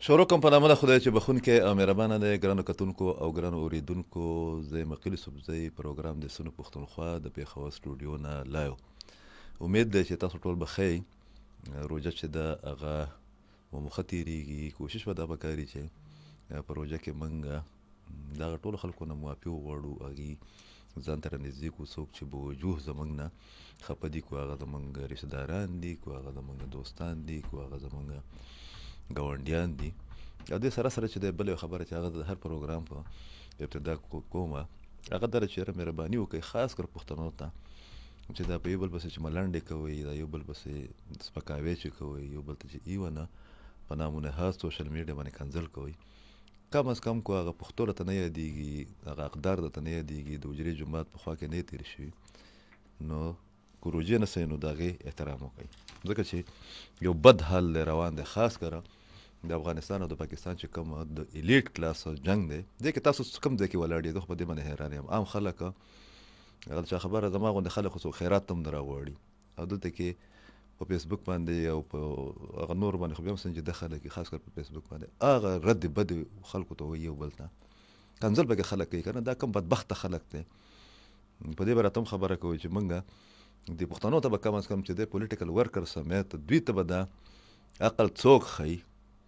شروع کوم په نامه د خدای چې بخونکی او مهربانه دی. ګرانو کتونکو او ګرانو اوریدونکو، زه یم عقیل یوسفزی. پروګرام د سنو پښتونخوا د پېښور سټوډیو نه لایو. امید دی چې تاسو ټول به ښه. روژه چې ده هغه مو مخه تېرېږي. کوشش به دا پکار وي چې په روژه کې موږ دغه ټولو خلکو نه معافي وغواړو، هغې ځان ته رانږدې کړو. څوک چې به وجوه زموږ نه خفه دي، کو هغه زموږ رشته داران دي، کو هغه زموږ دوستان دي، کو هغه زموږ ګاونډیان دي. او دې سره سره چې د بل یو خبره چې هغه د هر پروګرام په ابتدا کومه هغه دا چې یاره مهرباني وکړئ، خاص کر پښتنو ته چې دا په یو بل پسې چې ملنډې کوئ، دا یو بل پسې سپکاوی چې کوئ، یو بل ته چې ایونه په نامنهاد سوشل میډیا باندې کنځل کوئ، کم از کم کو هغه پښتو راته نه یادېږي، هغه اقدار درته نه یادېږي، د حجرې جومات په خوا کې نه تېر شوي، نو که روژې نه سئ نو د هغې احترام وکړئ، ځکه چې یو بد حال دی روان دی. خاص کره د افغانستان او د پاکستان چې کوم د الیټ کلاس جنگ دی، دې کې تاسو کوم ځای کې ولاړ یې؟ زه خو په دې باندې حیران یم. عام خلک هغه چا خبره زما غوندې خلک خو څوک خیرات هم نه راغواړي، او دلته کې په فیسبوک باندې او په هغه نور باندې خو بیا هم سنجیده خلک، خاص کر په فیسبوک باندې هغه رد بدې خلکو ته وایي یو بل ته کنځل پکې خلک کوي که نه. دا کم بدبخته خلک دی. په دې به راته هم خبره کوي چې موږ د پښتنو ته به کم از کم چې دی پولیټیکل ورکر سمیت دوی ته به دا عقل څوک ښیي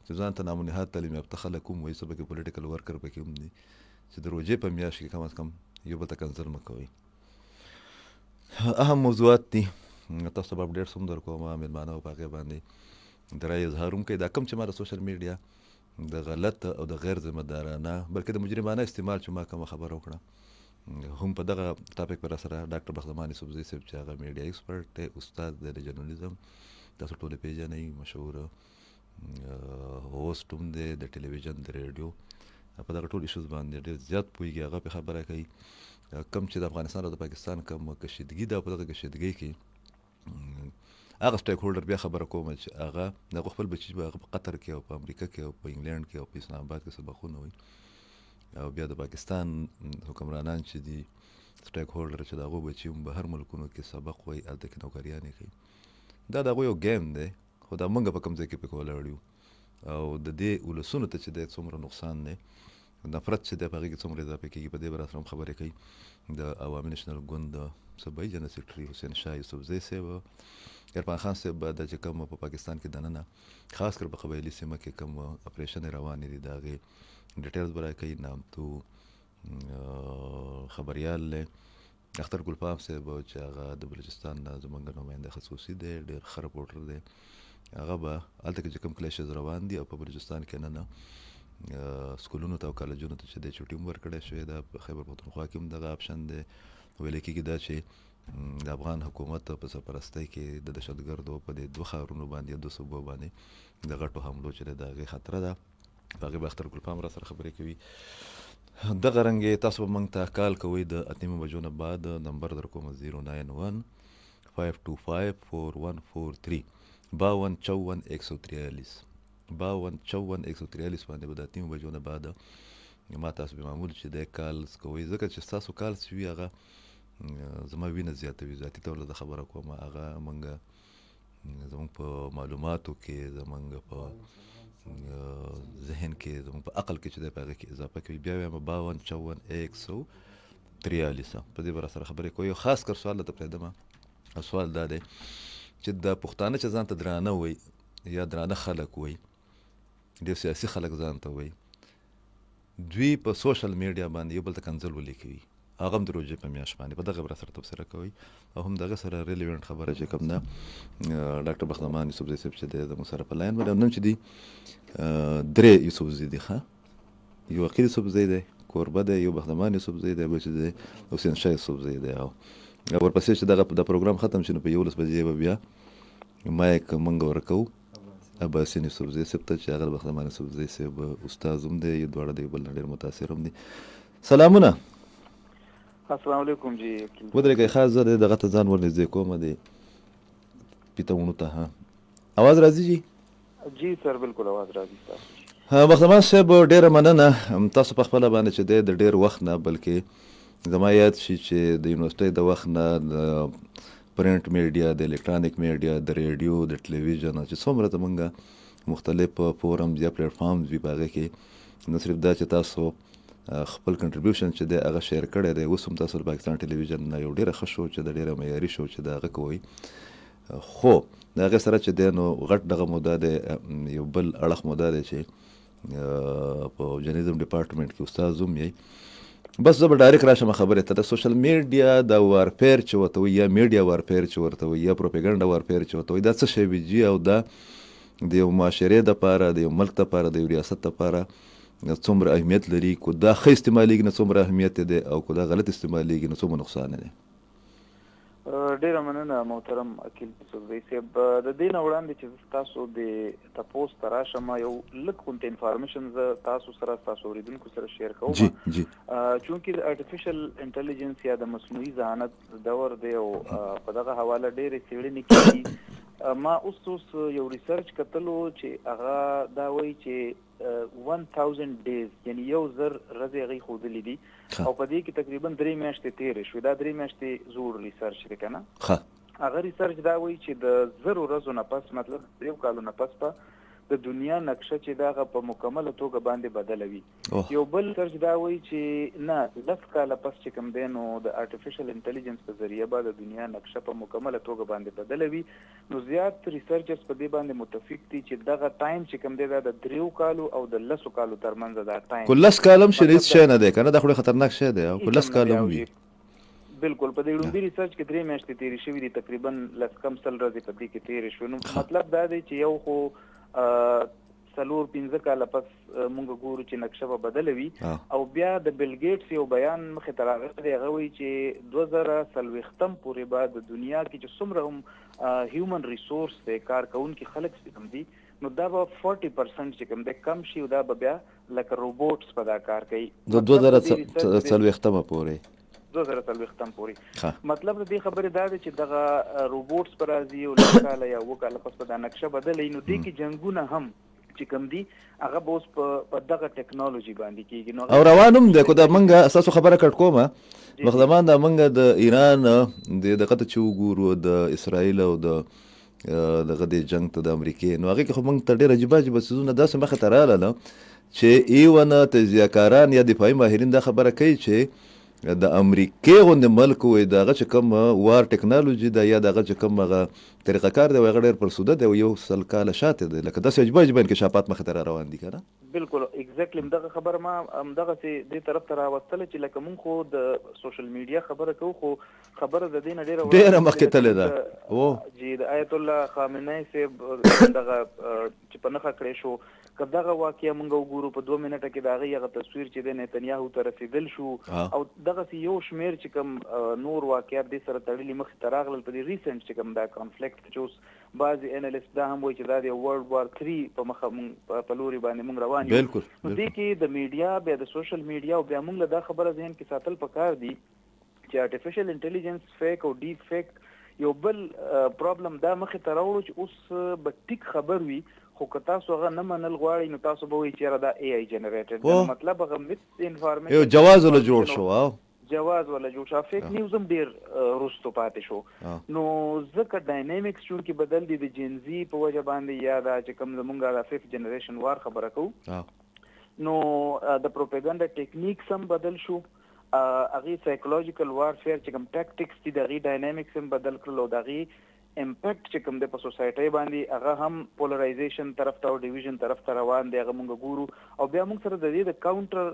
چې ځان ته نامنهاد تعلیم یافته خلک هم وایي، څه پکې پولیټیکل ورکر پکې هم دي چې د روژې په میاشت کې کم از کم یو بل ته کنځل مه کوئ. اهم موضوعات دي، تاسو ته به اپډیټس هم در کوم، مېلمانه او په هغې باندې د رایې اظهار هم کوي. دا کوم چې ما د سوشل میډیا د غلط او د غیر ذمه دارانه بلکې د مجرمانه استعمال چې ما کومه خبره وکړه هم په دغه ټاپک پر سره ډاکټر بخدمان یوسفزی صاحب چې هغه میډیا ایکسپرټ دی، استاد دی د جرنالیزم، تاسو ټول یې پېژنئ، مشهور هوسټ هم دی د ټلویزیون د ریډیو، په دغه ټول ایشوز باندې ډېر زیات پوهېږي. هغه پې خبره کوي کم چې د افغانستان او د پاکستان کم کشیدګي ده، په دغه کشیدګۍ کې هغه سټیک هولډر بیا خبره کومه چې هغه د خپل بچي به هغه په قطر کې او په امریکا کې او په انګلینډ کې او په اسلام آباد کې سبقونه وي، او بیا د پاکستان حکمرانان چې دي سټیک هولډر چې د هغو بچي هم بهر ملکونو کې سبق وایي، هلته کې نوکریانې کوي. دا د هغوی یو گیم دی، خو دا موږ په کوم ځای کې پکې ولاړ یو، او د دې ولسونو ته چې دی څومره نقصان دی، نفرت چې دی په هغې کې څومره اضافه کېږي. په دې به راسره هم خبرې کوي د عوامي نیشنل ګوند د صوبایي جنرال سیکرټري حسین شاه یوسفزی صاحب. عرفان خان صاحب به دا چې کوم په پاکستان کې دننه خاص کر په قبایلي سیمه کې کوم اپریشن روانې دي د هغې ډیټیلز به راکوي. نامتو خبریال دی اختر ګلپام صاحب چې هغه د بلوچستان نه زموږ نماینده خصوصي دی، ډېر ښه رپورټر دی. هغه به هلته کې چې کوم کلیشز روان دي او په بلوچستان کې نه سکولونو ته او کالجونو ته چې دی چوټي هم ورکړی شوی ده. په خیبر پښتونخوا کې هم دغه اپشن دی. ویل کېږي دا چې د افغان حکومت په سرپرستۍ کې د دهشتګردو په دې دوه ښارونو باندې دوه صوبو باندې د غټو حملو چې دی د هغې خطره ده. په هغې به اختر ګلپام را سره خبرې کوي. دغه رنګې تاسو به موږ ته کال کوئ د 8 بجو نه بعد. نمبر در کوم 091 525 4143 5254 143 5254 143 باندې به د 8 بجو نه بعد ما تاسو به معمول چې د کالز کوئ، ځکه چې ستاسو کالز چې وي هغه زما وینه زیاتوي. ذاتي ډول د خبره کوم، هغه موږ زموږ په معلوماتو کې، زموږ په ذهن کې، زموږ په عقل کې چې دی په هغې کې اضافه کوي. بیا وایم 5254 143 په دې به را سره خبرې کوي. خاص کر سوال درته پرېږدم، سوال دا دی چې د پښتانه چې ځان ته درانه وایي یا درانه خلک وایي، ډېر سیاسي خلک ځان ته وایي، دوی په سوشل میډیا باندې یو بل ته کنځل ولې کوي، هغه هم د روژې په میاشت باندې. په دغه به را سره تبصره کوي او هم دغه سره ریلیونټ خبره چې کوم ده ډاکټر بخدمان یوسفزی صاحب چې دی زموږ سره په لاین باندې. نن چې دي درې یوسفزي دي، ښه، یو عقیل یوسفزی دی، کوربه دی، یو بخدمان یوسفزی دی، بل چې دی حسین شاه یوسفزی دی. او ورپسې چې دغه د پروګرام ختم شي نو په 11 بجې به بیا مایک موږ ورکوو عباسین یوسفزی صاحب ته چې هغه د بخدمان یوسفزی صاحب استاد هم دی، دواړه د یو بل نه ډېر متاثر هم دي. سلامونه. السلام علیکم جی. ودرېږئ، خاص زه دغه ته ځان ور نږدې کوم د پیتاوڼو ته. ها اواز راځي جی؟ جی سر بالکل اواز راځي. بخدمان صاحب ډېره مننه. تاسو په خپله باندې چې دی د ډېر وخت نه، بلکې زما یاد شي چې د یونیورسټۍ د وخت نه د پرنټ میډیا، د الکترانیک میډیا، د ریډیو، د ټلویزیون چې څومره زمونږ مختلف فورمز یا پلیټ فارمز وي په هغې کې نه صرف دا چې تاسو خپل کنټریبیوشن چې دی هغه شیر کړی دی. اوس هم تاسو د پاکستان ټلویزیون نه یو ډېره ښه شو چې د ډېره معیاري شو چې د هغه کوئ، خو د هغې سره چې دی نو غټ دغه مو دا دی، یو بل اړخ مو دا دی چې په جرنالیزم ډپارټمنټ کې استاد هم یې. بس زه به ډایرکټ راشم خبرې ته. د سوشل میډیا د وارفیر چې ورته وایي یا میډیا وارفیر چې ورته وایي یا پروپیګنډا وارفیر چې ورته وایي، دا څه شی وي جي؟ او دا د یو معاشرې دپاره، د یو ملک دپاره، د یو ریاست دپاره څومره اهمیت لري؟ کو دا ښه استعمالیږي نو څومره اهمیت دی، او کو دا غلط استعمالیږي نو څومره نقصان دی؟ ډیره مننه محترم عقیل یوسفزی صاحب. د دې نه وړاندې چې تاسو د تپوس ته راشم، یو لږ غونټې انفارمیشن زه تاسو سره، تاسو اورېدونکو سره شیر کوم. چونکې د ارټیفیشل انټیلیجنس یا د مصنوعي ذهانت دور دی او په دغه حواله ډېرې څېړنې کېږي. ما اوس یو ریسرچ کتلو چې هغه دا وایي چې 1000 days یعنی 1000 ورځې هغې ښودلې دي او په دې کې تقریبا 3 میاشتې تېرې شوې. دا 3 میاشتې زوړ ریسرچ دی که نه؟ هغه ریسرچ دا وایي چې د 1000 ورځو نه پس، مطلب 3 کالو نه پس به د دنیا نقشه چې دا په مکمله توګه باندې بدلوي. یو بل ریسرچ دا وایي چې نه 10 کاله پس چې کوم دی نو د ارټیفیشل انټیلیجنس په ذریعه به د دنیا نقشه په مکمله توګه باندې بدلوي. نو زیات ریسرچرز په دې باندې متفق دي چې دغه ټایم چې کوم دی دا د 3 کالو او د 10 کالو ترمنځ دا ټایم. کو 10 کال هم هیڅ شی نه دی که نه؟ دا خو خطرناک شی دی. او کو 10 کال هم وي. بالکل. په دې لومړي ریسرچ کې 3 میاشتې تېرې شوي دي، تقریبا 10 ورځې په دې کې تېرې شوې. نو مطلب دا دی چې یو خو 4-5 کاله پس مونږ ګورو چې نقشه به بدله وي. او بیا د بیل ګیټس یو بیان مخې ته راغلی دی، هغه وایي چې 2040 پورې به د دنیا کې چې څومره هم هیومن ریسورس دی، کار کوونکي خلک چې کوم دي، نو دا به 40% چې کوم دی کم شي او دا به بیا لکه روبوټس په دا کار کوي. د 2040 پورې 2040 پورې. مطلب د دې خبرې دا دی چې دغه روبوټس به راځي او 10 کاله یا 9 کاله پس به دا نقشه بدلوي. نو دې کې جنګونه هم چې کوم دي هغه به اوس په دغه ټیکنالوژي باندې کېږي. او روان هم دی. کو دا موږ ستاسو خبره کټ کومه مخدمان، دا موږ د ایران دغه ته چې وګورو، د اسرائیل او دغه د جنګ ته د امریکې، نو هغې کې خو موږ ته ډېر عجیبه عجیبه څیزونه داسې مخې ته راغله چې ایونه تجزیهکاران یا دفاعي ماهرین دا خبره کوي چې د امریکې غوندې ملک وایي د هغه چې کوم وار ټیکنالوژي ده یا د هغه چې کوم هغه طریقه کار دی هغه ډېر پرسوده دی او 100 کاله شاته دی. لکه داسې عجیبه عجیبه انکشافات مخې ته را روان دي که نه؟ بالکل اگزیکټلی. همدغه خبره ما همدغسې دې طرف ته راوستله چې لکه مونږ خو د سوشل میډیا خبره کوو، خو خبره د دې نه ډېره مخکې تللې ده. جی د آیت الله خامنه‌ای صاحب دغه چې په نښه کړی شو، که دغه واقعه مونږ وګورو په 2 منټه کې د هغې هغه تصویر چې دی نتنیاهو ته رسېدل شو. او دغسې یو شمېر چې کوم نور واقعات دې سره تړلي مخې ته راغلل. په دې ریسنټ چې کوم دا کنفلیکټ چې اوس بعضې انالیست دا هم وایي چې دا د ورلډ وار 3 په مخه مونږ په لوري باندې مونږ روان یو. نو دې کې د میډیا بیا د سوشل میډیا او بیا مونږ له دا خبره ذهن کې ساتل پکار دي چې ارټیفیشل انټیلیجنس فیک او ډیپ فیک یو بل پرابلم دا مخې ته راوړو چې اوس به ټیک خبر وي، خو که تاسو هغه نه منل غواړئ نو تاسو به وایي چېرې دا اے آی جنریټډ، مطلب هغه مس انفارمیشن یو جواز ولا جوړ شو. جواز ولا جوړ شو. فیک نیوز هم ډېر وروستو پاتې شو. نو ځکه ډاینامیکس چونکې بدل دي د جنزي په وجه باندې، یا دا چې کوم زمونږ د 5th جنریشن وار خبره کوو، نو د پروپیګنډا ټیکنیکس هم بدل شو. هغې سایکولوژیکل وارفیر چې کوم ټیکټکس دي د هغې ډاینامیکس هم بدل کړل او د هغې امپیکټ چې کوم دی په سوسایټۍ باندې هغه هم پولرایزیشن طرف ته او ډیویژن طرف ته روان دی. هغه مونږ ګورو او بیا مونږ سره د دې د کاونټر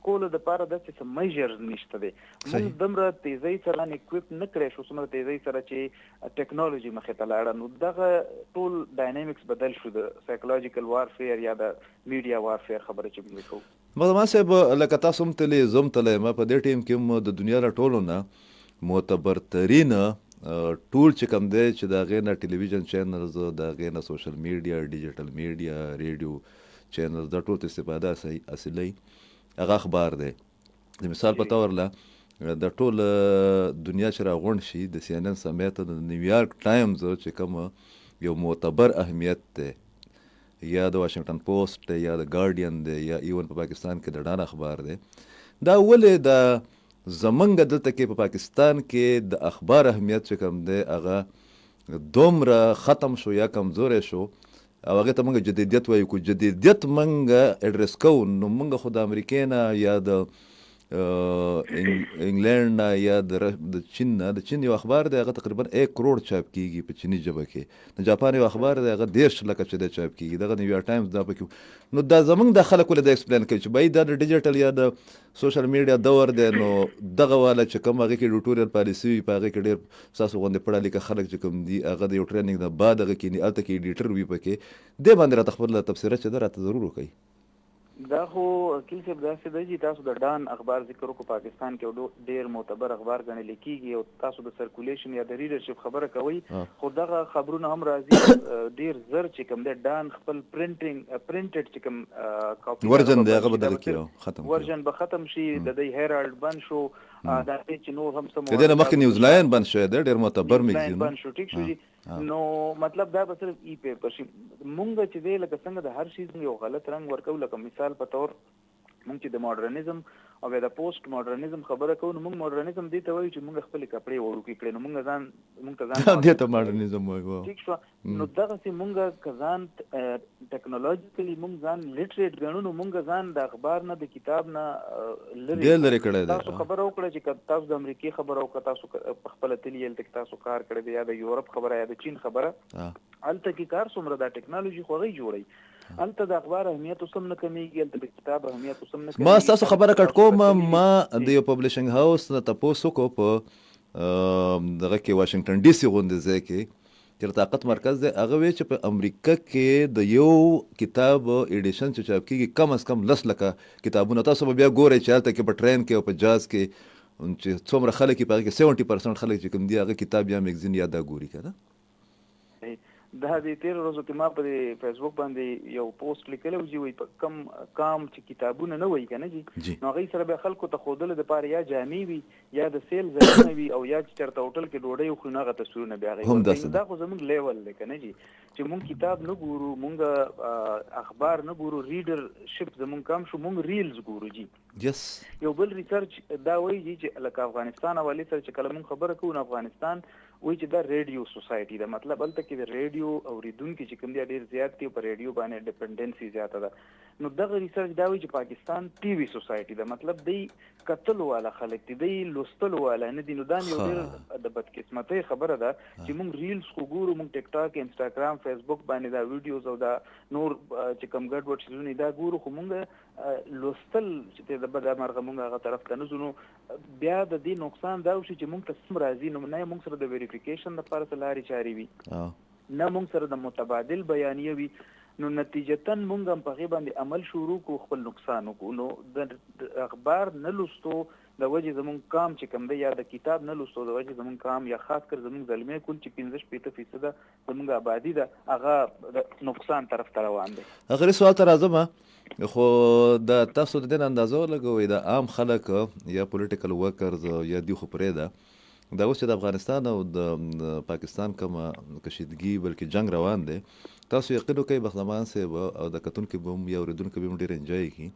کولو دپاره داسې څه میژرز نشته دی. مونږ دومره تیزۍ سره اکویپ نه کړی شو څومره تیزۍ سره چې ټیکنالوژي مخې ته لاړه. نو دغه ټول ډاینامیکس بدل شو د سایکولوژیکل وارفیر یا د میډیا وارفیر خبره چې موږ کوو. مخدمان صاحب لکه تاسو هم تللی زه هم تللی یم، په دې ټیم کې هم د دنیا له ټولو نه معتبرترینه ټول چې کوم دی چې د هغې نه ټلویزیون چینلز، د هغې نه سوشل میډیا، ډیجیټل میډیا، ریډیو چینلز، دا ټول استفاده اصلي هغه اخبار دی. د مثال په طور له د ټول دنیا چې راغونډ شي د سی ان ان سمیت، د نیویارک ټایمز چې کوم یو معتبر اهمیت دی، یا د واشنگټن پوسټ دی، یا د ګارډین دی، یا ایون په پاکستان کې د ډان اخبار دی، دا ولې د زمونږ دلته کې په پاکستان کې د اخبار اهمیت چې کوم دی هغه دومره ختم شو یا کمزوری شو او هغه ته موږ جدیدیت وایو. کو جدیدیت موږ اډرس کوو نو موږ خو د امریکا نه یا د انګلند نه یا د چین نه، د چین یو اخبار دی هغه تقریبا 1 کروڑ چاپ کیږي په چینی ژبه کې، د جاپان یو اخبار دی هغه 10 لکه چې د چاپ کیږي، دغه نیویارک ټایمز دا پکې. نو دا زمونږ د خلکو له ایکسپلین کوي چې بای دا د ډیجیټل یا د سوشل میډیا دور دی، نو دغه والا چې کوم هغه کې ایډیټوریال پالیسی وي په هغه کې ډېر ساسو غونډې پړه لیکه خلک چې کوم دي هغه د یو ټریننګ نه بعد هغه کې الته کې ایډیټر وي پکې دې باندې راته خپل تفسیره چې دا راته ضرور وکړي. دا خو وکیل صاحب داسې دی چې تاسو د ډان اخبار ذکر وکړو، پاکستان کې ډېر معتبر اخبار ګڼل کېږي او تاسو د سرکولیشن یا د ریډرشپ خبره کوي، خو دغه خبرونه هم راځي ډېر زر چې کوم دی ډان خپل پرنټډ چې کوم کاپي ورژن دی هغه بدل کړو، ختم ورژن به ختم شي، د دې هیرالډ بند شو، دا چې نور هم سم کله مخکې نیوزیلند بند شوی دی ډېر معتبر میګزین بند شو، ټیک شو جی. نو مطلب دا به صرف ای پیپر شي. مونږ چې دی لکه څنګه د هر شي یو غلط رنګ ورکو، لکه مثال په تور مونږ چې د ماډرنیزم او د پوسټ ماډرنیزم خبره کوو، نو مونږ ماډرنیزم دې ته وایو چې مونږ خپل کپړې وړو کړي، نو مونږ ځان دې ته ماډرنیزم وایو، ټیک شو. نو دغه سي مونږ کزان ټیکنالوژیکلی مونږ ځان لیټریټ ګڼو، نو مونږ ځان د اخبار نه د کتاب نه لري کړی دی. تاسو خبره وکړه چې تاسو د امریکای خبره وکړه، تاسو خپل تلیل تک تاسو کار کړی دی، یا د یورپ خبره یا د چین خبره، الته کې کار څومره د ټیکنالوژي خو غي جوړي، الته د اخبار اهمیت وسم نه کمیږي، الته د کتاب اهمیت وسم نه کمیږي. ما تاسو خبره کټ کوم، ما د یو پبلشنګ هاوس نه تاسو کو په دغه کې واشنگټن ډي سي غونډه ځای کې چې طاقت مرکز دی، هغه وی چې په امریکا کې د یو کتاب ایډیشن چې چاپ کیږي کم از کم 10 لکه کتابونه، تاسو به بیا ګورئ چې هلته کې په ټرین کې او په جاز کې چې څومره خلک په هغه کې 70% خلک چې کوم دی هغه کتاب یا میگزین یا دا ګوري کنه. دا د تیر ورځو کې ما په فیسبوک باندې یو پوسټ لیکلی و چې وایي په کم کام چې کتابونه نه وایي که نه جي، نو هغوی سره بیا خلکو ته ښودلو دپاره یا جامې وي یا د سیل ځایونه وي او یا چې چېرته هوټل کې ډوډۍ وخوري نو هغه تصویرونه بیا هغوی دا خو زموږ لیول دی که نه جي، چې مونږ کتاب نه ګورو، مونږ اخبار نه ګورو، ریډرشپ زمونږ کم شو، مونږ ریلز ګورو جي. یو بل ریسرچ دا وایي جي چې لکه افغانستان حوالې سره چې کله مونږ خبره کوو، نو افغانستان وایي چې دا ریډیو سوسایټي ده، مطلب هلته کې د ریډیو اورېدونکي چې کوم دی ډېر زیات دي، په ریډیو باندې ډیپنډنسي زیاته ده. نو دغه ریسرچ دا وایي چې پاکستان ټي وي سوسایټي ده، مطلب دی کتلو والا خلک دي، دی لوستلو والا نه دي. نو دا یو ډېر د بدقسمتۍ خبره ده چې مونږ ریلز خو ګورو، مونږ ټیک ټاک، انسټاګرام، فیسبوک باندې دا ویډیوز او دا نور چې کوم ګډ وډ شیزونه دا ګورو، خو مونږ لوستل چې د بده مرغه مونږ هغه طرف ته نه ځو. نو بیا د دې نقصان دا وشي چې مونږ ته سم راځي، نو نه مونږ سره د ویریفیکیشن لپاره څه لارې چارې وي، نه مونږ سره د متبادل بیانیه وي، نو نتیجتا مونږ هم په هغې باندې عمل شروع کړو، خپل نقصان وکړو. نو د اخبار نه لوستو د وجې زمونږ کام چې کوم دی، یا د کتاب نه لوستو د وجې زمونږ کام، یا خاص کر زمونږ زلمې کل چې 15-20% زمونږ آبادي ده، هغه د نقصان طرف ته روان دی. هغه سوال ته راځم، خو د تاسو د دې اندازه ولګوئ د عام خلک یا پولیټیکل ورکرز یا دی خو پرېږده، دا اوس چې د افغانستان او د پاکستان کومه کشیدګي بلکې جنگ روان دی، تاسو یقین وکئ بخزمان صاحب او د کتونکي به هم یا اورېدونکي به هم ډېر انجوی کړي.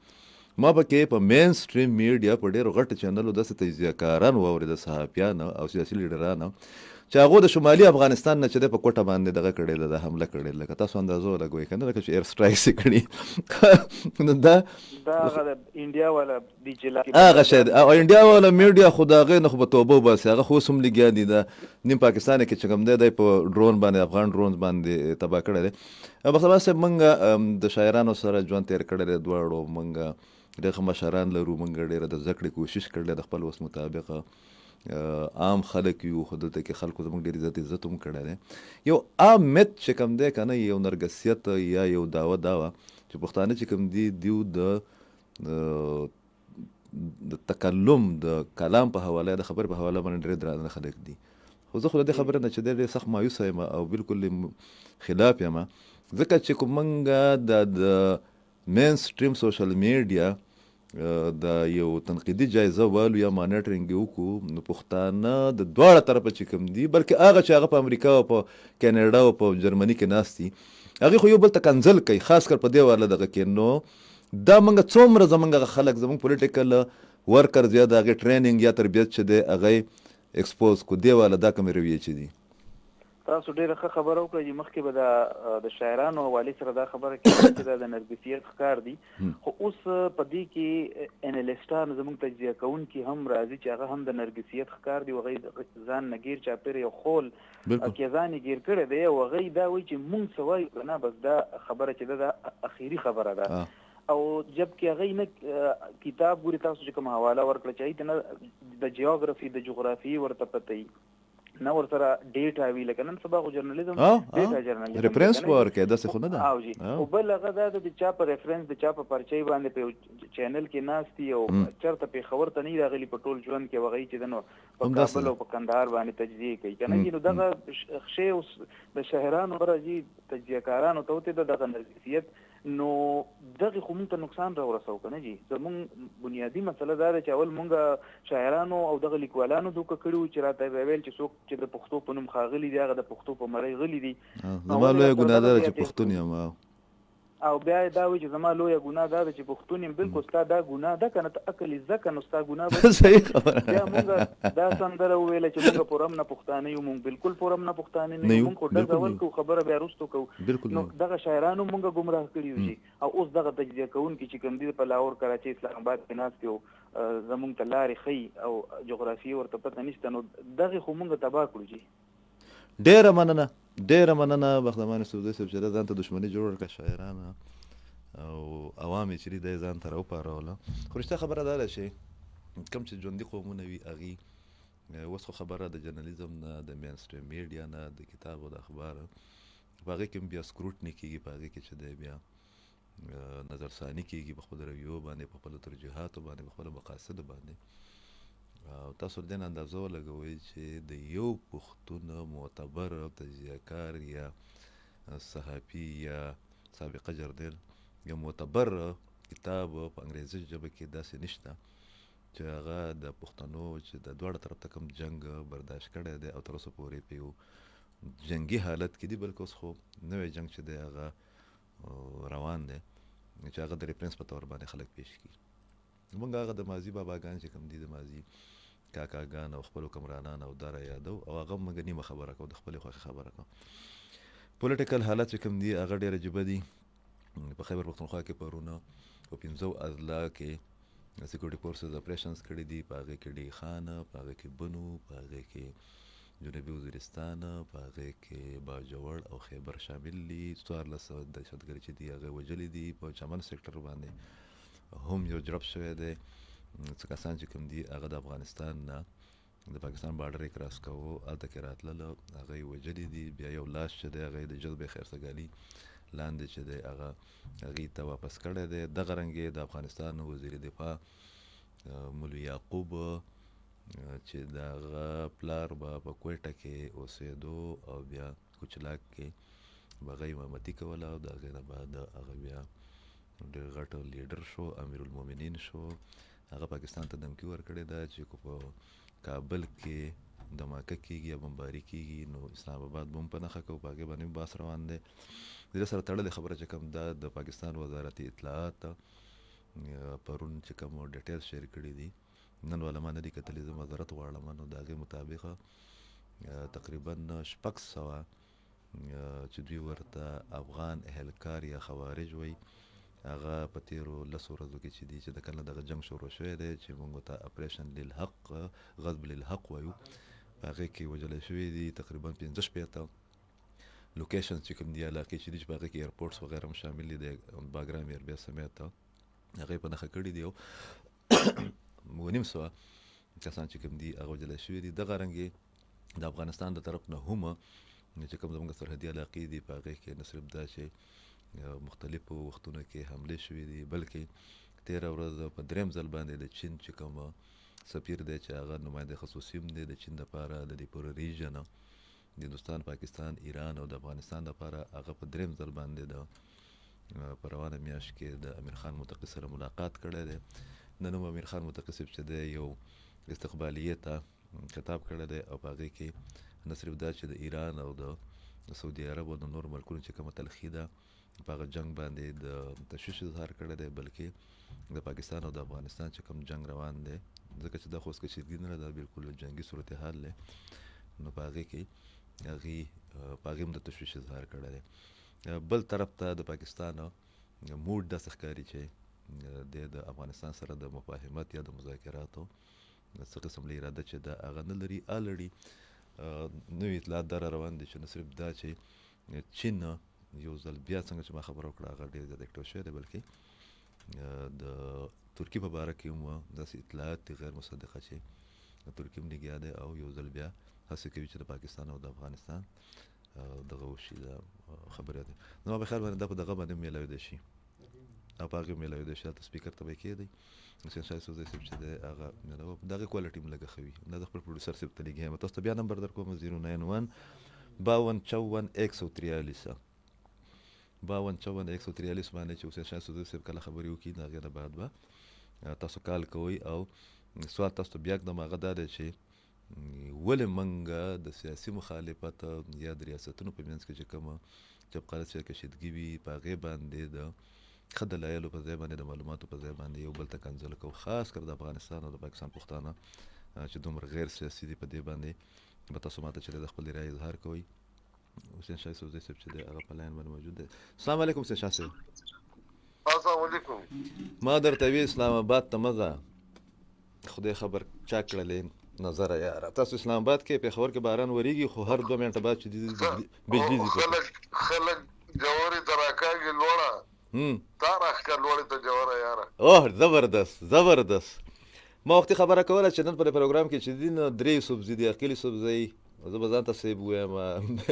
ما پکې په مین سټریم میډیا په ډېرو غټو چینلو داسې تجزیهکاران واورېده، صحافیان او سیاسي لیډران چې هغو د شمالي افغانستان نه چې دی په کوټه باندې دغه کړې ده، د حمله کړې ده، لکه تاسو اندازه ولګوئ که نه، لکه چې ایر سټرایکس یې کړي. نو دا هغه د انډیا والا دی چې هغه شی دی، او انډیا والا میډیا خو د هغې نه خو به توبه وباسي، هغه خو اوس هم لګیا دي، د نیم پاکستان کې چې کوم دی په ډرون باندې، افغان ډرون باندې تباه کړی دی. بخبا صاحب مونږ د شاعرانو سره ژوند تېر کړی دی، دواړو مونږ ډېر ښه مشران لرو، مونږ ډېره د زده کړې کوشش کړی د خپل وس مطابق، عام خلک یو، خو دلته کې خلکو زموږ ډېر عزت هم کړی دی. یو عام میت چې کوم دی که نه، یو نرګسیت یا یو دعوه چې پښتانه چې کوم دي، دیو د تکلم د کلام په حواله، د خبر په حواله باندې ډېر درانه خلک دي. خو زه خو د دې خبره نه چې ډېر سخت مایوسه یم او بالکل خلاف یم، ځکه چې کوم موږ د مین سټریم سوشل میډیا د یو تنقیدي جایزه والو یا مانیټرینګ یې وکړو، نو پښتانه د دواړه طرفه چې کوم دي، بلکې هغه چې هغه په امریکا او په کاناډا او په جرمني کې ناست دي، هغوی خو یو بل ته کنځل کوي، خاص کر په دې واله دغه کې. نو دا موږ څومره زموږ خلک، زموږ پولیټیکل ورکرز یا د هغې ټریننګ یا تربیت چې دی هغه ایکسپوز کو، دې واله دا کومې رویې چې دي. تاسو ډیره ښه خبره وکړه چې مخکې به د شاعرانو حوالې سره دا خبره کېږي چې دا د نرګسیت ښکار دي، خو اوس په دې کې انالیسټان زموږ تجزیه کوونکي هم راځي چې هغه هم د نرګسیت ښکار دي، هغوی ځان نه ګیر چاپېر یو خول کې ځان یې ګیر کړی دی، او هغوی دا وایي چې مونږ څه وایو که نه، بس دا خبره چې ده اخري خبره ده. او جبکې هغوی نه کتاب ګوري، تاسو چې کوم حواله ورکړه چې هغوی ته نه د جیوګرافي د جغرافیې ورته پته وي، نه ورسره ډیټا وی، لکه نن سبا خو جرنالیزم ډیټا جرنالیزم ریفرنس ورکړي داسې خو نه ده. او جی او بل هغه دا د چا په ریفرنس د چا په پرچې باندې په چینل کې ناستي او چرته په خبر ته نه راغلي په ټول ژوند کې وغوي چې دنو په کابل او په کندهار باندې تجزیه کوي کنه. نو دغه شی اوس د شهرانو راځي تجزیه کارانو ته ته دغه نرګسیت، نو دغه خو مونږ ته نقصان را ورسو کنه جی. زمونږ بنیادی مسله دا ده چې اول مونږ شاعرانو او دغه لیکوالانو دوکه کړو چې راته ویل چې څوک چې د پښتو په نوم ښاغلي دي هغه د پښتو په مړۍ غلي دي. زما لویه ګناه ده چې پښتون یم، او بیا دا وایي چې زما لویه ګناه دا ده چې پښتون یم. بالکل ستا دا ګناه ده که نه، ته عقل زده که نو ستا ګناه به صحیح خبره. بیا مونږ دا سندره وویله چې مونږ پورم نه پښتانه یو، مونږ بالکل پورم نه پښتانه نه یو، مونږ خو ډز اول کوو خبره بیا وروستو کوو. نو دغه شاعرانو مونږ ګمراه کړي یو شي، او اوس دغه تجزیه کوونکي چې کوم دي په لاهور، کراچۍ، اسلام آباد کې ناست دي او زمونږ ته لارې ښیي او جغرافیې ورته پته نشته، نو دغې خو مونږ تباه کړو جي. ډېره مننه بختمان سعودي صاحب چې ځان ته دښمني جوړ کړه شاعرانه او عوام یې چې دی ځان ته راوپاروله. خو رښتیا خبره دا ده چې کوم چې ژوندي قومونه وي هغې اوس خو خبره د جرنالیزم نه، د مین سټریم میډیا نه، د کتاب او د اخبار په هغې کې هم بیا سکروټني کېږي، په هغې کې چې دی بیا نظرثاني کېږي په خپلو رویو باندې، په خپلو ترجیحاتو باندې، په خپلو مقاصدو باندې. او تاسو د دې نه اندازه ولګوئ چې د یو پښتون معتبر تجزیه کار یا صحافي یا سابقه جرنیل یو معتبر کتاب په انګریزي ژبه کې داسې نشته چې هغه د پښتنو چې د دواړه طرف ته کوم جنګ برداشت کړی دی او تر اوسه پورې په یو جنګي حالت کې دي، بلکې اوس خو نوی جنګ چې دی هغه روان دی چې هغه د ریفرنس په طور باندې خلک پیش کړي. موږ هغه د ماضي باباګان چې کوم دي، د ماضي کاکاګان او خپلو کمرانان او دا را یادو، او هغه موږ نیمه خبره کوو، د خپلې خوښې خبره کوو. پولیټیکل حالت چې کوم دي هغه ډېر عجیبه دي. په خیبر پښتونخوا کې پرونه په 5 اضلاع کې سیکورټي فورسز اپریشنز کړي دي، په هغې کې ډي خان، په هغې کې بنو، په هغې کې جنوبي وزیرستان، په هغې کې باجوړ او خیبر شامل دي. 1400 دهشتګرد چې دي هغه وژلي دي. په چمن سیکټر باندې هم یو جرپ شوی دی، څه کسان چې کوم دي هغه د افغانستان نه د پاکستان بارډر یې کراس کوو، هلته کې راتلله، هغه یې وژلي دي. بیا یو لاس چې دی هغه یې د جذب خیرسګالي لاندې چې دی هغه هغې ته واپس کړی دی. دغه رنګې د افغانستان وزیر دفاع مولوي یعقوب چې د هغه پلار به په کویټه کې اوسېدو او بیا کوچلاک کې به هغه امامتي کوله، او د هغې نه بعد هغه بیا ډېر غټ لیډر شو، امیر المؤمنین شو. هغه پاکستان ته دمکي ورکړې ده چې په کابل کې دماکه کېږي یا بمباري کېږي نو اسلام آباد به هم په نښه کوو، په هغې باندې هم بحث روان دی. د دې سره تړلې خبره چې کوم ده، د پاکستان وزارت اطلاعات پرون چې کوم ډیټیلز شیر کړي دي، نن والا ما نه دي کتلي، زه معذرت غواړم، نو د هغې مطابق تقریبا 600 چې دوی ورته افغان اهلکار یا خوارج وایي، هغه په تیرو 10 ورځو کې چې دي چې د کله دغه جنګ شروع شوی دی چې موږ ته اپریشن للحق غضب للحق وایو، په هغې کې وژلی شوي دي تقریبا 15 لوکیشنز چې کوم دي، علاقې چې دي چې په هغې کې ایرپورټس وغیره هم شامل دي، د باګرام ایربیس سمیت هغې په نښه کړي دي، او 900 کسان چې کوم دي هغه وژلی شوي دي. دغه رنګې د افغانستان د طرف نه هم چې کوم زموږ سرحدي علاقې دي په هغې کې نه صرف دا چې مختلفو وختونو کې حملې شوي دي، بلکې 13 ورځ په 3م ځل باندې د چین چې کوم سفیر دی چې هغه نماینده خصوصي هم دی د چین دپاره د دې پوره ریژن د هندوستان، پاکستان، ایران او د افغانستان دپاره، هغه په 3م ځل باندې د په روانه میاشت کې د امیر خان متقي سره ملاقات کړی دی. نن هم امیر خان متقي صاحب چې دی یو استقبالیې ته خطاب کړی دی، او په هغې کې نه صرف دا چې د ایران او د سعودي عرب او د نورو ملکونو چې کومه تلخي ده په هغه جنګ باندې د تشویش اظهار کړی دی، بلکې د پاکستان او د افغانستان چې کوم جنګ روان دی، ځکه چې دا خو اوس کشیدګي نه ده، دا بلکل جنګي صورتحال دی، نو په هغې کې هغې په هغې هم د تشویش اظهار کړی دی. بل طرف ته د پاکستان موډ داسې ښکاري چې د افغانستان سره د مفاهمت یا د مذاکراتو څه قسم له اراده چې د هغه نه لري. الرډي نوي اطلاعات دا را روان دي چې نه صرف دا چې چین یو ځل بیا څنګه چې ما خبره وکړه هغه ډېر زیات اکټیو شوی دی، بلکې د ترکیې په باره کې هم داسې اطلاعات دي غیر مصدقه چې ترکیې هم لګیا دی او یو ځل بیا هڅې کوي چې د پاکستان او د افغانستان دغه وشي. دا خبره ده. نو ما په خیال باندې دا په دغه باندې میلاوی دی شي او په هغې میلاوی دی شي. هلته سپیکر ته به یې کېدی حسین شاه یوسفزی صاحب چې دی هغه میلاوه د هغې کوالټي هم لږه ښه وي. دا د خپل پروډیوسر صاحب ته لږ یم. تاسو ته بیا نمبر در کوم 091 5254 143 5254 143 باندې چې حسین شاه یوسفزی صاحب کله خبرې وکړي د هغې نه بعد به تاسو کال کوئ. او سوال تاسو ته بیا کدم هغه دا دی چې ولې موږ د سیاسي مخالفت یا د ریاستونو په منځ کې چې کومه چپقالت یا کشیدګي وي په هغې باندې د ښه دلایلو په ځای باندې د معلوماتو په ځای باندې یو بل ته کنځله کوو، خاص کر د افغانستان او د پاکستان پښتانه چې دومره غیر سیاسي دي. په دې باندې به تاسو ماته چې د خپل رایې اظهار کوئ. حسین شاه یوسفزی صاحب چې دی هغه په لاین باندې موجود دی. السلام علیکم حسین شاه صاحب. السلام علیکم. ما درته وی اسلام آباد ته مه ځه، خدای خبر چا کړلې نظره یاره. تاسو اسلام آباد کې پېښور کې باران وریږي خو هر 2 منټه بعد چې بجلی دي خلک جواري ته راکاږي لوړه تا راښکه لوړې ته جواره یاره. اوه زبردست زبردست. ما وختي خبره کوله چې نن په پروګرام کې چې دي نو 3 یوسفزي دي، عقیل یوسفزی، زه به ځان ته صاحب ووایم،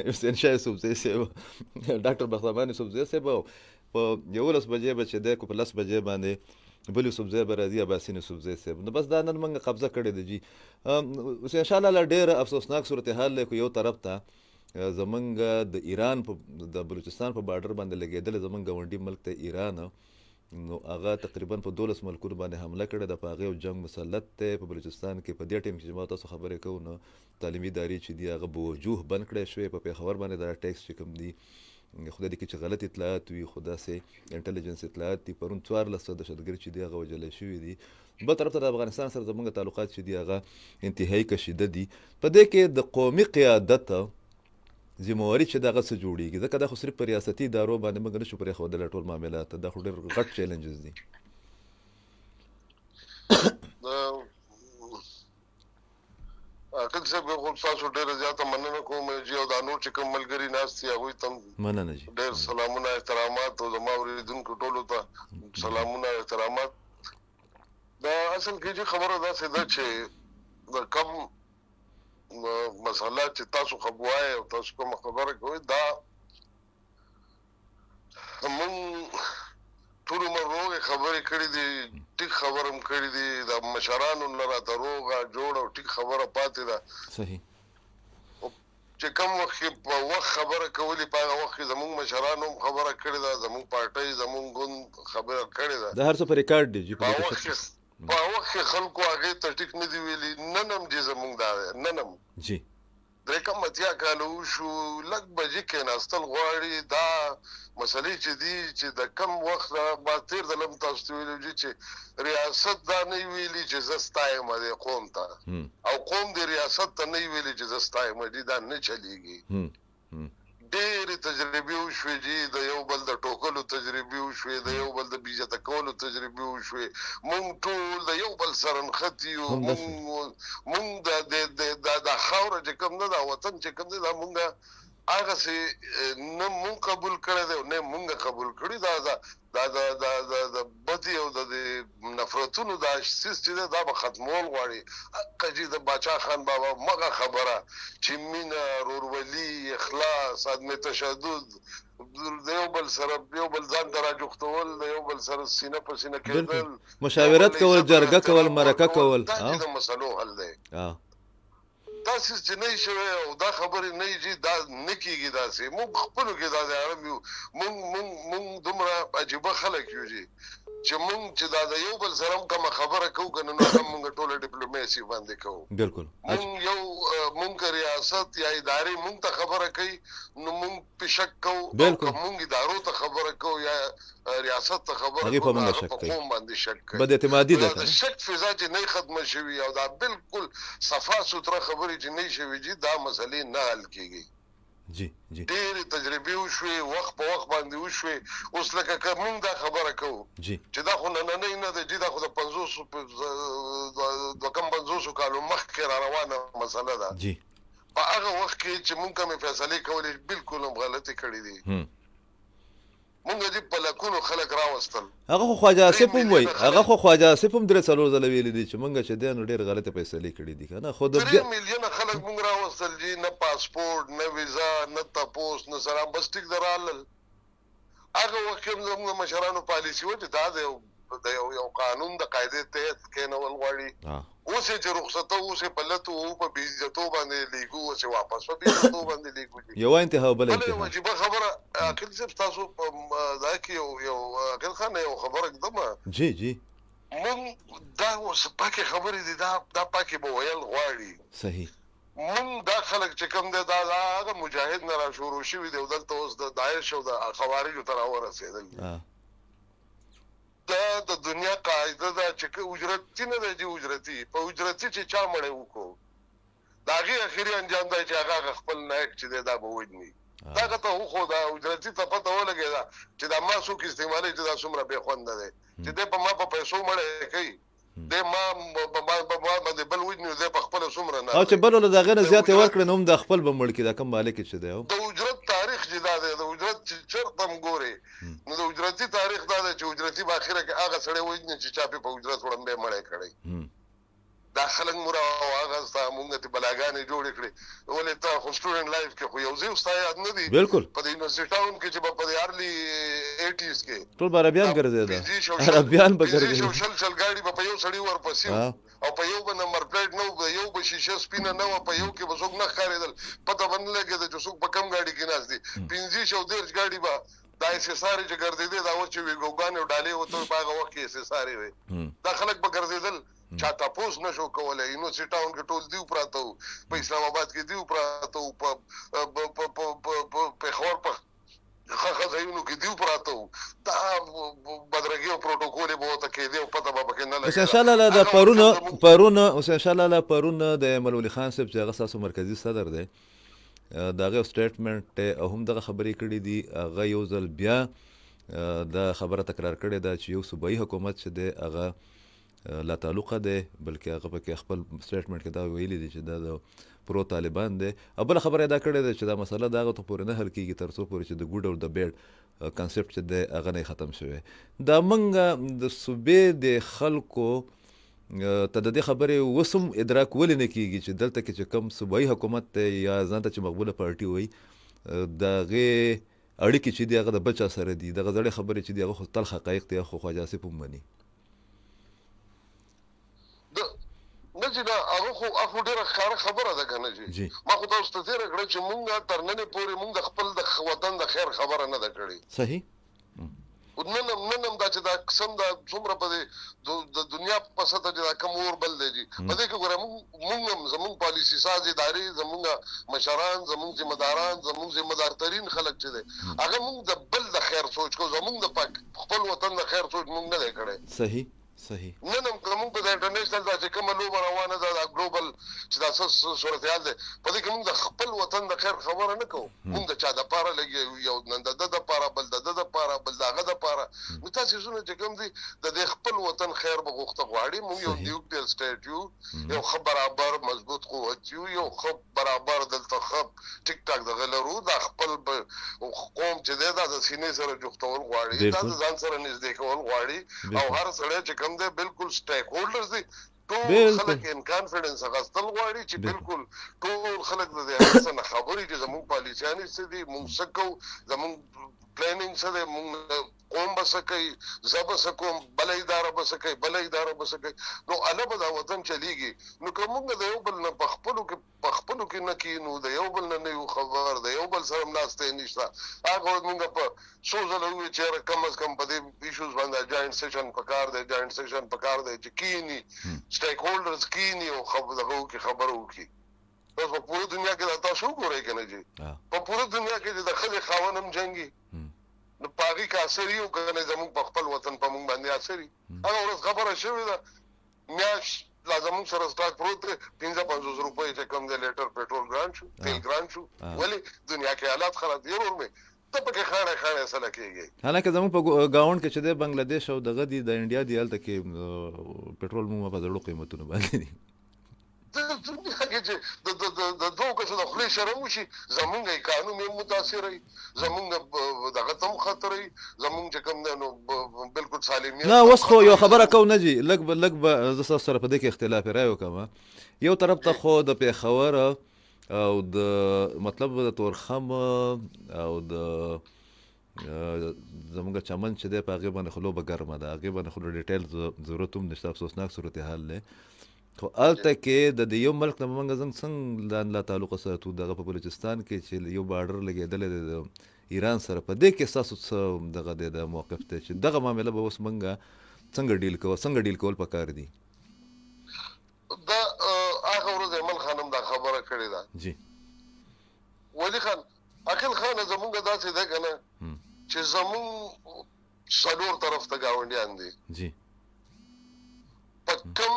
حسین شاه یوسفزی صاحب، ډاکټر بخترمان یوسفزی صاحب، په 11 بجې به چې دی کو په 10 بجې باندې بل یوسفزی به راځي، عباسین یوسفزی صاحب. نو بس دا نن موږ قبضه کړې ده جي. حسین شاه لاله ډېر افسوسناک صورتحال دی. خو یو طرف ته زمونږ د ایران په د بلوچستان په بارډر باندې لګېدلی زمونږ ګاونډي ملک ته ایران، نو هغه تقریبا په 12 ملکونو باندې حمله کړې ده. په هغې یو جنګ مسلط دی په بلوچستان کې. په دې ټایم کې چې ما تاسو خبرې کوو نو تعلیمي ادارې چې دي هغه بوجوه بند کړی شوی. په پېښور باندې دا ټیکس چې کوم دي خدای دې کې چې غلط اطلاعات وي، خو داسې انټلیجنس اطلاعات دي. پرون 1400 دهشتګرد چې دي هغه وژلی شوي دي. بل طرف ته د افغانستان سره زموږ تعلقات چې دي هغه انتهایي کشیده دي. په دې کې د قومي قیادت ذمواري چې دغه څه جوړېږي، ځکه دا خو صرف په ریاستي ادارو باندې موږ نشو پرېښودلی ټول معاملات. دا خو ډېر غټ چیلنجز دي. عاقل صاحب خو تاسو ډېره زیاته مننه کوم چې او دا نور چې کوم ملګري ناست دي هغوی ته مننه جي. ډېر سلامونه احترامات او زما اورېدونکو ټولو ته سلامونه احترامات. دا اصل کې چې خبره داسې ده چې د کم مسله چې تاسو خبوای او تاسو کوم خبره کوئ دا مونږ ټول عمر روغې خبرې کړې دي، ټیک خبره هم کړې دي. د مشرانو نه راته روغه جوړه او ټیک خبره پاتې ده. صحیح. چې کوم وخت کې په وخت خبره کولې په هغه وخت کې زمونږ مشرانو هم خبره کړې ده، زمونږ پارټۍ زمونږ ګوند خبره کړې ده. دا هر څه په ریکارډ دي جي. په وخت کې خلکو هغې ته ټیک نه دي ویلي. نن هم چې زمونږ دا دی، نن هم جي 3 کاله وشو لږ بجې کېناستل غواړي. دا مسلې چې دي چې د کم وخت بعد تېر ځلم تاسو ته ویلي دي چې ریاست دا نه ویلي چې زه ستایم دې قوم ته، او قوم دې ریاست ته نه ویلي چې زه ستایم دي. دا نه چلیږي. ډېرې تجربې وشوې جي، د یو بل د ټوکلو تجربې وشوې، د یو بل د بېعزته کولو تجربې وشوې. مونږ ټول د یو بل سره نښتي یو. مونږ دا خاوره چې کوم ده، دا وطن چې کوم دی، دا مونږ هغسې نه مونږ قبول کړی دی او نه مونږ قبول کړي. دا د بدۍ او د نفرتونو دا سیس چې دی دا به ختمول غواړي. حقه چې د باچا خان بابا مغه خبره چې مینه، رورولي، اخلاص، عدم تشدد، د یو بل سره یو بل ځان ته راجوختول، د یو بل سره سینه په سینه کېدل، مشاورت کول، جرګه کول، مرکه کول، دا چې د مسلو حل دی. داسې چې نه شوی او دا خبرې نه یي، دا نه کېږي. داسې مونږ خپلو کې دا عالم یو. مونږ دومره عجیبه خلک یو جي. چې مونږ چې دا د یو بل سره کوم خبره کوو کنه نو هغه مونږ ټوله ډیپلوماسي باندې کوو. بالکل مونږ ریاست یا ادارې مونږ ته خبره کوي نو مونږ په شک کوو. مونږ ادارو ته خبره کوو یا ریاست ته خبره کوو هغه په قوم باندې شک کوي. بد اعتمادي ده. د شک فضا چې نه ختم شوي او دا بالکل صفا سوتره خبرې چې نه شوي چې دا مسلې نه حل کیږي. جی ډېرې تجربې وشوې وخت په وخت باندې وشوې. اوس لکه که مونږ دا خبره کوو چې دا خو نننۍ نه ده، دا خو د 50 کالو مخکې را روانه مسله ده. په هغه وخت کې چې مونږ کومې فیصلې کولې بالکل هم غلطې کړې دي. مونږ دې په لکونو خلک راوستل. هغه خو خواجه آصف هم وایي، هغه خو خواجه آصف هم 3-4 ځله ویلي دي چې مونږ چې دی نو ډېر غلطې فیصلې کړې دي کنه. خو 3 میلیونه خلک مونږ راوستل دي، نه پاسپورټ نه ویزا نه تپوس نه سلام، بس ټیک درالل. هغه وخت هم زموږ مشرانو پالیسي و چې دا د یو قانون د قاعدې تحت کېنول غواړي. اوس چې رخصته اوس په لتو او په بیزتو باندې لیکو او چې واپس په بیزتو باندې لیکو یو انتها بل انتها. واجب خبره اکل څه تاسو دا کې یو اکل خان یو خبره دمه جی مون دا اوس پاکه خبره دي دا پاکه به ویل غواړي. صحیح. مون دا خلک چې کوم دی دا هغه مجاهد نه را شروع شوی دی دلته اوس د داعش او د خوارجو تر ورسېدل. دا د دنیا قاعده ده چې اجرتي نه دی، اجرتي په اجرتي چې چا مړ وکړو دا غي اخیری انجام دی چې هغه خپل نایک چې دا به وډني. دا ته خو دا اجرتي ته پته ولګی دا چې دا ما څوک استعمالي چې دا څومره به خوند ده چې د په ما په پیسو مړ کوي د ما باندې بل وډني د په خپل څومره نه او چې بل له دغه نه زیات ورکړي نو د خپل به مړ کې دا کم مالک چې دی. د اجرت تاریخ چې دا دی د اجرت چرته مګوري نو د اجرتي تاریخ دا دی چې اجرتي په اخره کې هغه سړی وډني چې چا په اجرت وړاندې مړ کړي. دا خلک مور او هغه سمونه ته بلاګانې جوړ کړي. ولې ته خو سټوډنټ لایف کې خو یو ځای استاد یاد نه دی بالکل په یونیورسيټي ټاون کې چې په ارلی 80s کې ټول عربيان ګرځیدا عربيان به ګرځیدا شل ګاډي په یو سړی ورپسې او په یو به نمبر پلیټ نو یو به شیشه سپینه نو په یو کې به څوک نه ښکارېدل. پته باندې لګېده چې څوک په کم ګاډي کې ناست دي. 15 ګاډي به دا اساساري چې ګرځېدې دا و چې ویګوګان او ډالې وته په هغه وخت کې اساساري وي. دا خلک به ګرځېدل چا تاسو نشو کولای. یونیورسيټي ټاون کې ټول دیو پراته وو، په اسلام آباد کې دیو پراته وو، په خور په خزایونو کې دیو پراته وو. دا بدرګي او پروتوکول به وته کې دی او پته به کې نه لګي. ان شاء الله دا پرونه اوس ان شاء الله پرونه د مولوي خان صاحب چې هغه تاسو مرکزی صدر دی داغه سټیټمنټ او هم دغه خبرې کړې دي. هغه یو ځل بیا دا خبره تکرار کړې ده چې یو صوبایي حکومت چې دی هغه لا تعلق ده، بلکې هغه په خپل سټیټمنټ کې دا ویلي دي چې دا د پرو طالبان دي. او بل خبره دا کړې ده چې دا مسله دا غو ته پورې نه حل کیږي تر څو پورې چې د ګډ او د بیډ کانسپټ چې دی هغه نه ختم شوی. دا منګه د صوبې د خلکو ته د دې خبرې وسم ادراک ولې نه کیږي چې دلته کې چې کم صوبایي حکومت یا ځانته چې مقبوله پارټي وي دغه اړیکې چې دی هغه د بچا سره دي. دغه ځړې خبرې چې دی هغه خو تل حقایق دی خو خواجه آصف هم مني. نه چې دا هغه ډېره ښکاره خبره ده کنه چې ما خو تاسو ته تېره کړه چې مونږ تر ننې پورې مونږ د خپل د وطن د خیر خبره نه ده کړې. صحیح. نن هم دا چې دا قسم دا څومره په د دنیا په سطح چې دا کم اور بل دی په دې کې ګوره مونږ هم زمونږ پالیسي ساز ادارې زمونږ مشران زمونږ ذمہداران زمونږ ذمہدارترین خلک چې دی هغه مونږ د بل د خیر سوچ کو زمونږ د خپل وطن د خیر سوچ مونږ نه دی کړی. صحیح صحیح. نن هم کوم په انټرنیشنل دا چې کوم لوبه روانه ده دا ګلوبل چې دا صورتحال ده په دې کې موږ د خپل وطن د خیر خبره نه کوو. موږ د چا د پاره لګي یو نن د پاره بل د پاره بل دغه د پاره نو تاسو زونه چې کوم دي د خپل وطن خیر بغوخته غواړي. موږ یو نیوکلیئر سټیټ یو خبر برابر مضبوط قوت یو خبر برابر دلته خب ټیک ټاک د غلرو د خپل قوم چې دا د سینې سره جوړول غواړي دا ځان سره نږدې کول غواړي او هر سړی چې کوم دی بالکل سټیک هولډرز دي ټول خلک ان کانفیډنس غوښتل غواړي چې بالکل ټول خلک د دې اصل خبرې چې زموږ پالیسيانې څه دي موږ سکو زموږ پلانینګ څه دی مونږ قوم به څه کوي زه به څه کوم بله اداره به څه کوي بله اداره به څه کوي نو هله به دا وطن چلیږي نو که مونږ د یو بل نه په خپلو کې نه کینو د یو بل نه یو خبر د یو بل سره ناستې نشته هغه مونږ په څو ځله ووایو چې یاره کم از کم په دې ایشوز باندې جاینټ سیشن پکار دی جاینټ سیشن پکار دی چې کینی سټیک هولډرز کینی او دغه وکړي خبره وکړي اوس په پوره دنیا کې دا تاسو وګورئ که نه جي په پوره دنیا کې چې د ښځې خاوند هم جنګي نو په هغې کې اثر یو که نه زمونږ په خپل وطن په مونږ باندې اثر وي هغه ورځ خبره شوې ده میاشت لا زمونږ سره سټاک پروت دی 55 روپۍ چې کوم دی لیټر پیټرول ګران شو تیل ګران شو ولې دنیا کې حالات خراب دي ورور مې ته پکې خاڼه سله کېږي حالانکه زموږ په ګاونډ کې چې دی بنګلادیش او دغه دی د انډیا دی هلته کې پیټرول موږ په زړو قیمتونو باندې دي دنیا کې چې د دوه کسو د خولې شرم وشي زمونږ اکانومي هم متاثر وي زمونږ دغه ته هم خطر وي زمونږ چې کوم دی نو بلکل سالمیت نه اوس خو یو خبره کو نه جي لږ به زه ستاسو سره په دې کې اختلاف رایې وکړم یو طرف ته خو د پېښور او د مطلب د تورخم او د زمونږ چمن چې دی په هغې باندې خو لوبه ګرمه ده هغې باندې خو ډیټیل ضرورت هم نشته افسوسناک صورتحال دی خو هلته کې د یو ملک نه موږ څنګه لا تعلق ساتو دغه په بلوچستان کې چې یو بارډر لګېدلی دی د ایران سره په دې کې ستاسو څه دغه دی د موقف دی چې دغه معامله به اوس موږ څنګه ډیل کول پکار دي دا هغه ورځ ایمل خانم دا خبره کړې ده جی ولي خان عقل خان زمونږ داسې ده که نه چې زمونږ څلور طرف ته ګاونډیان دي جی په کوم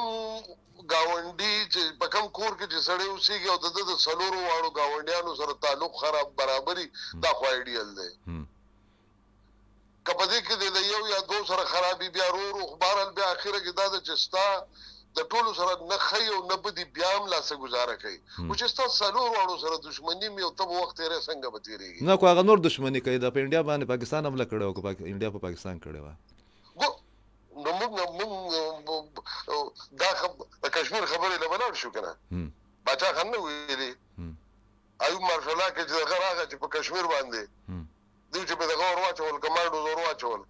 ګاونډي چې په کوم کور کې چې سړی اوسېږي او د د څلورو واړو ګاونډیانو سره تعلق خراب برابري دا خو ایډیل دی که په دې کې د یو یا دو سره خرابي بیا ورو بهرحال بیا اخره کې دا ده چې ستا د ټولو سره نه ښه او نه بدي بیا هم لاسه ګزاره کوي خو چې ستا څلور واړو سره دښمني مې او ته به وخت تېری څنګه به تېرېږي نه خو هغه نور دښمني کوي دا په انډیا باندې پاکستان حمله کړې وه که انډیا په پاکستان کړې وه نو موږ دا د کشمیر خبرې له ولاړ شو که نه باچا خان نه ویلي ایوب مارشالا کې چې دغه راغی چې په کشمیر باندې دوی چې په دغه ور واچول کمانډوز ور واچول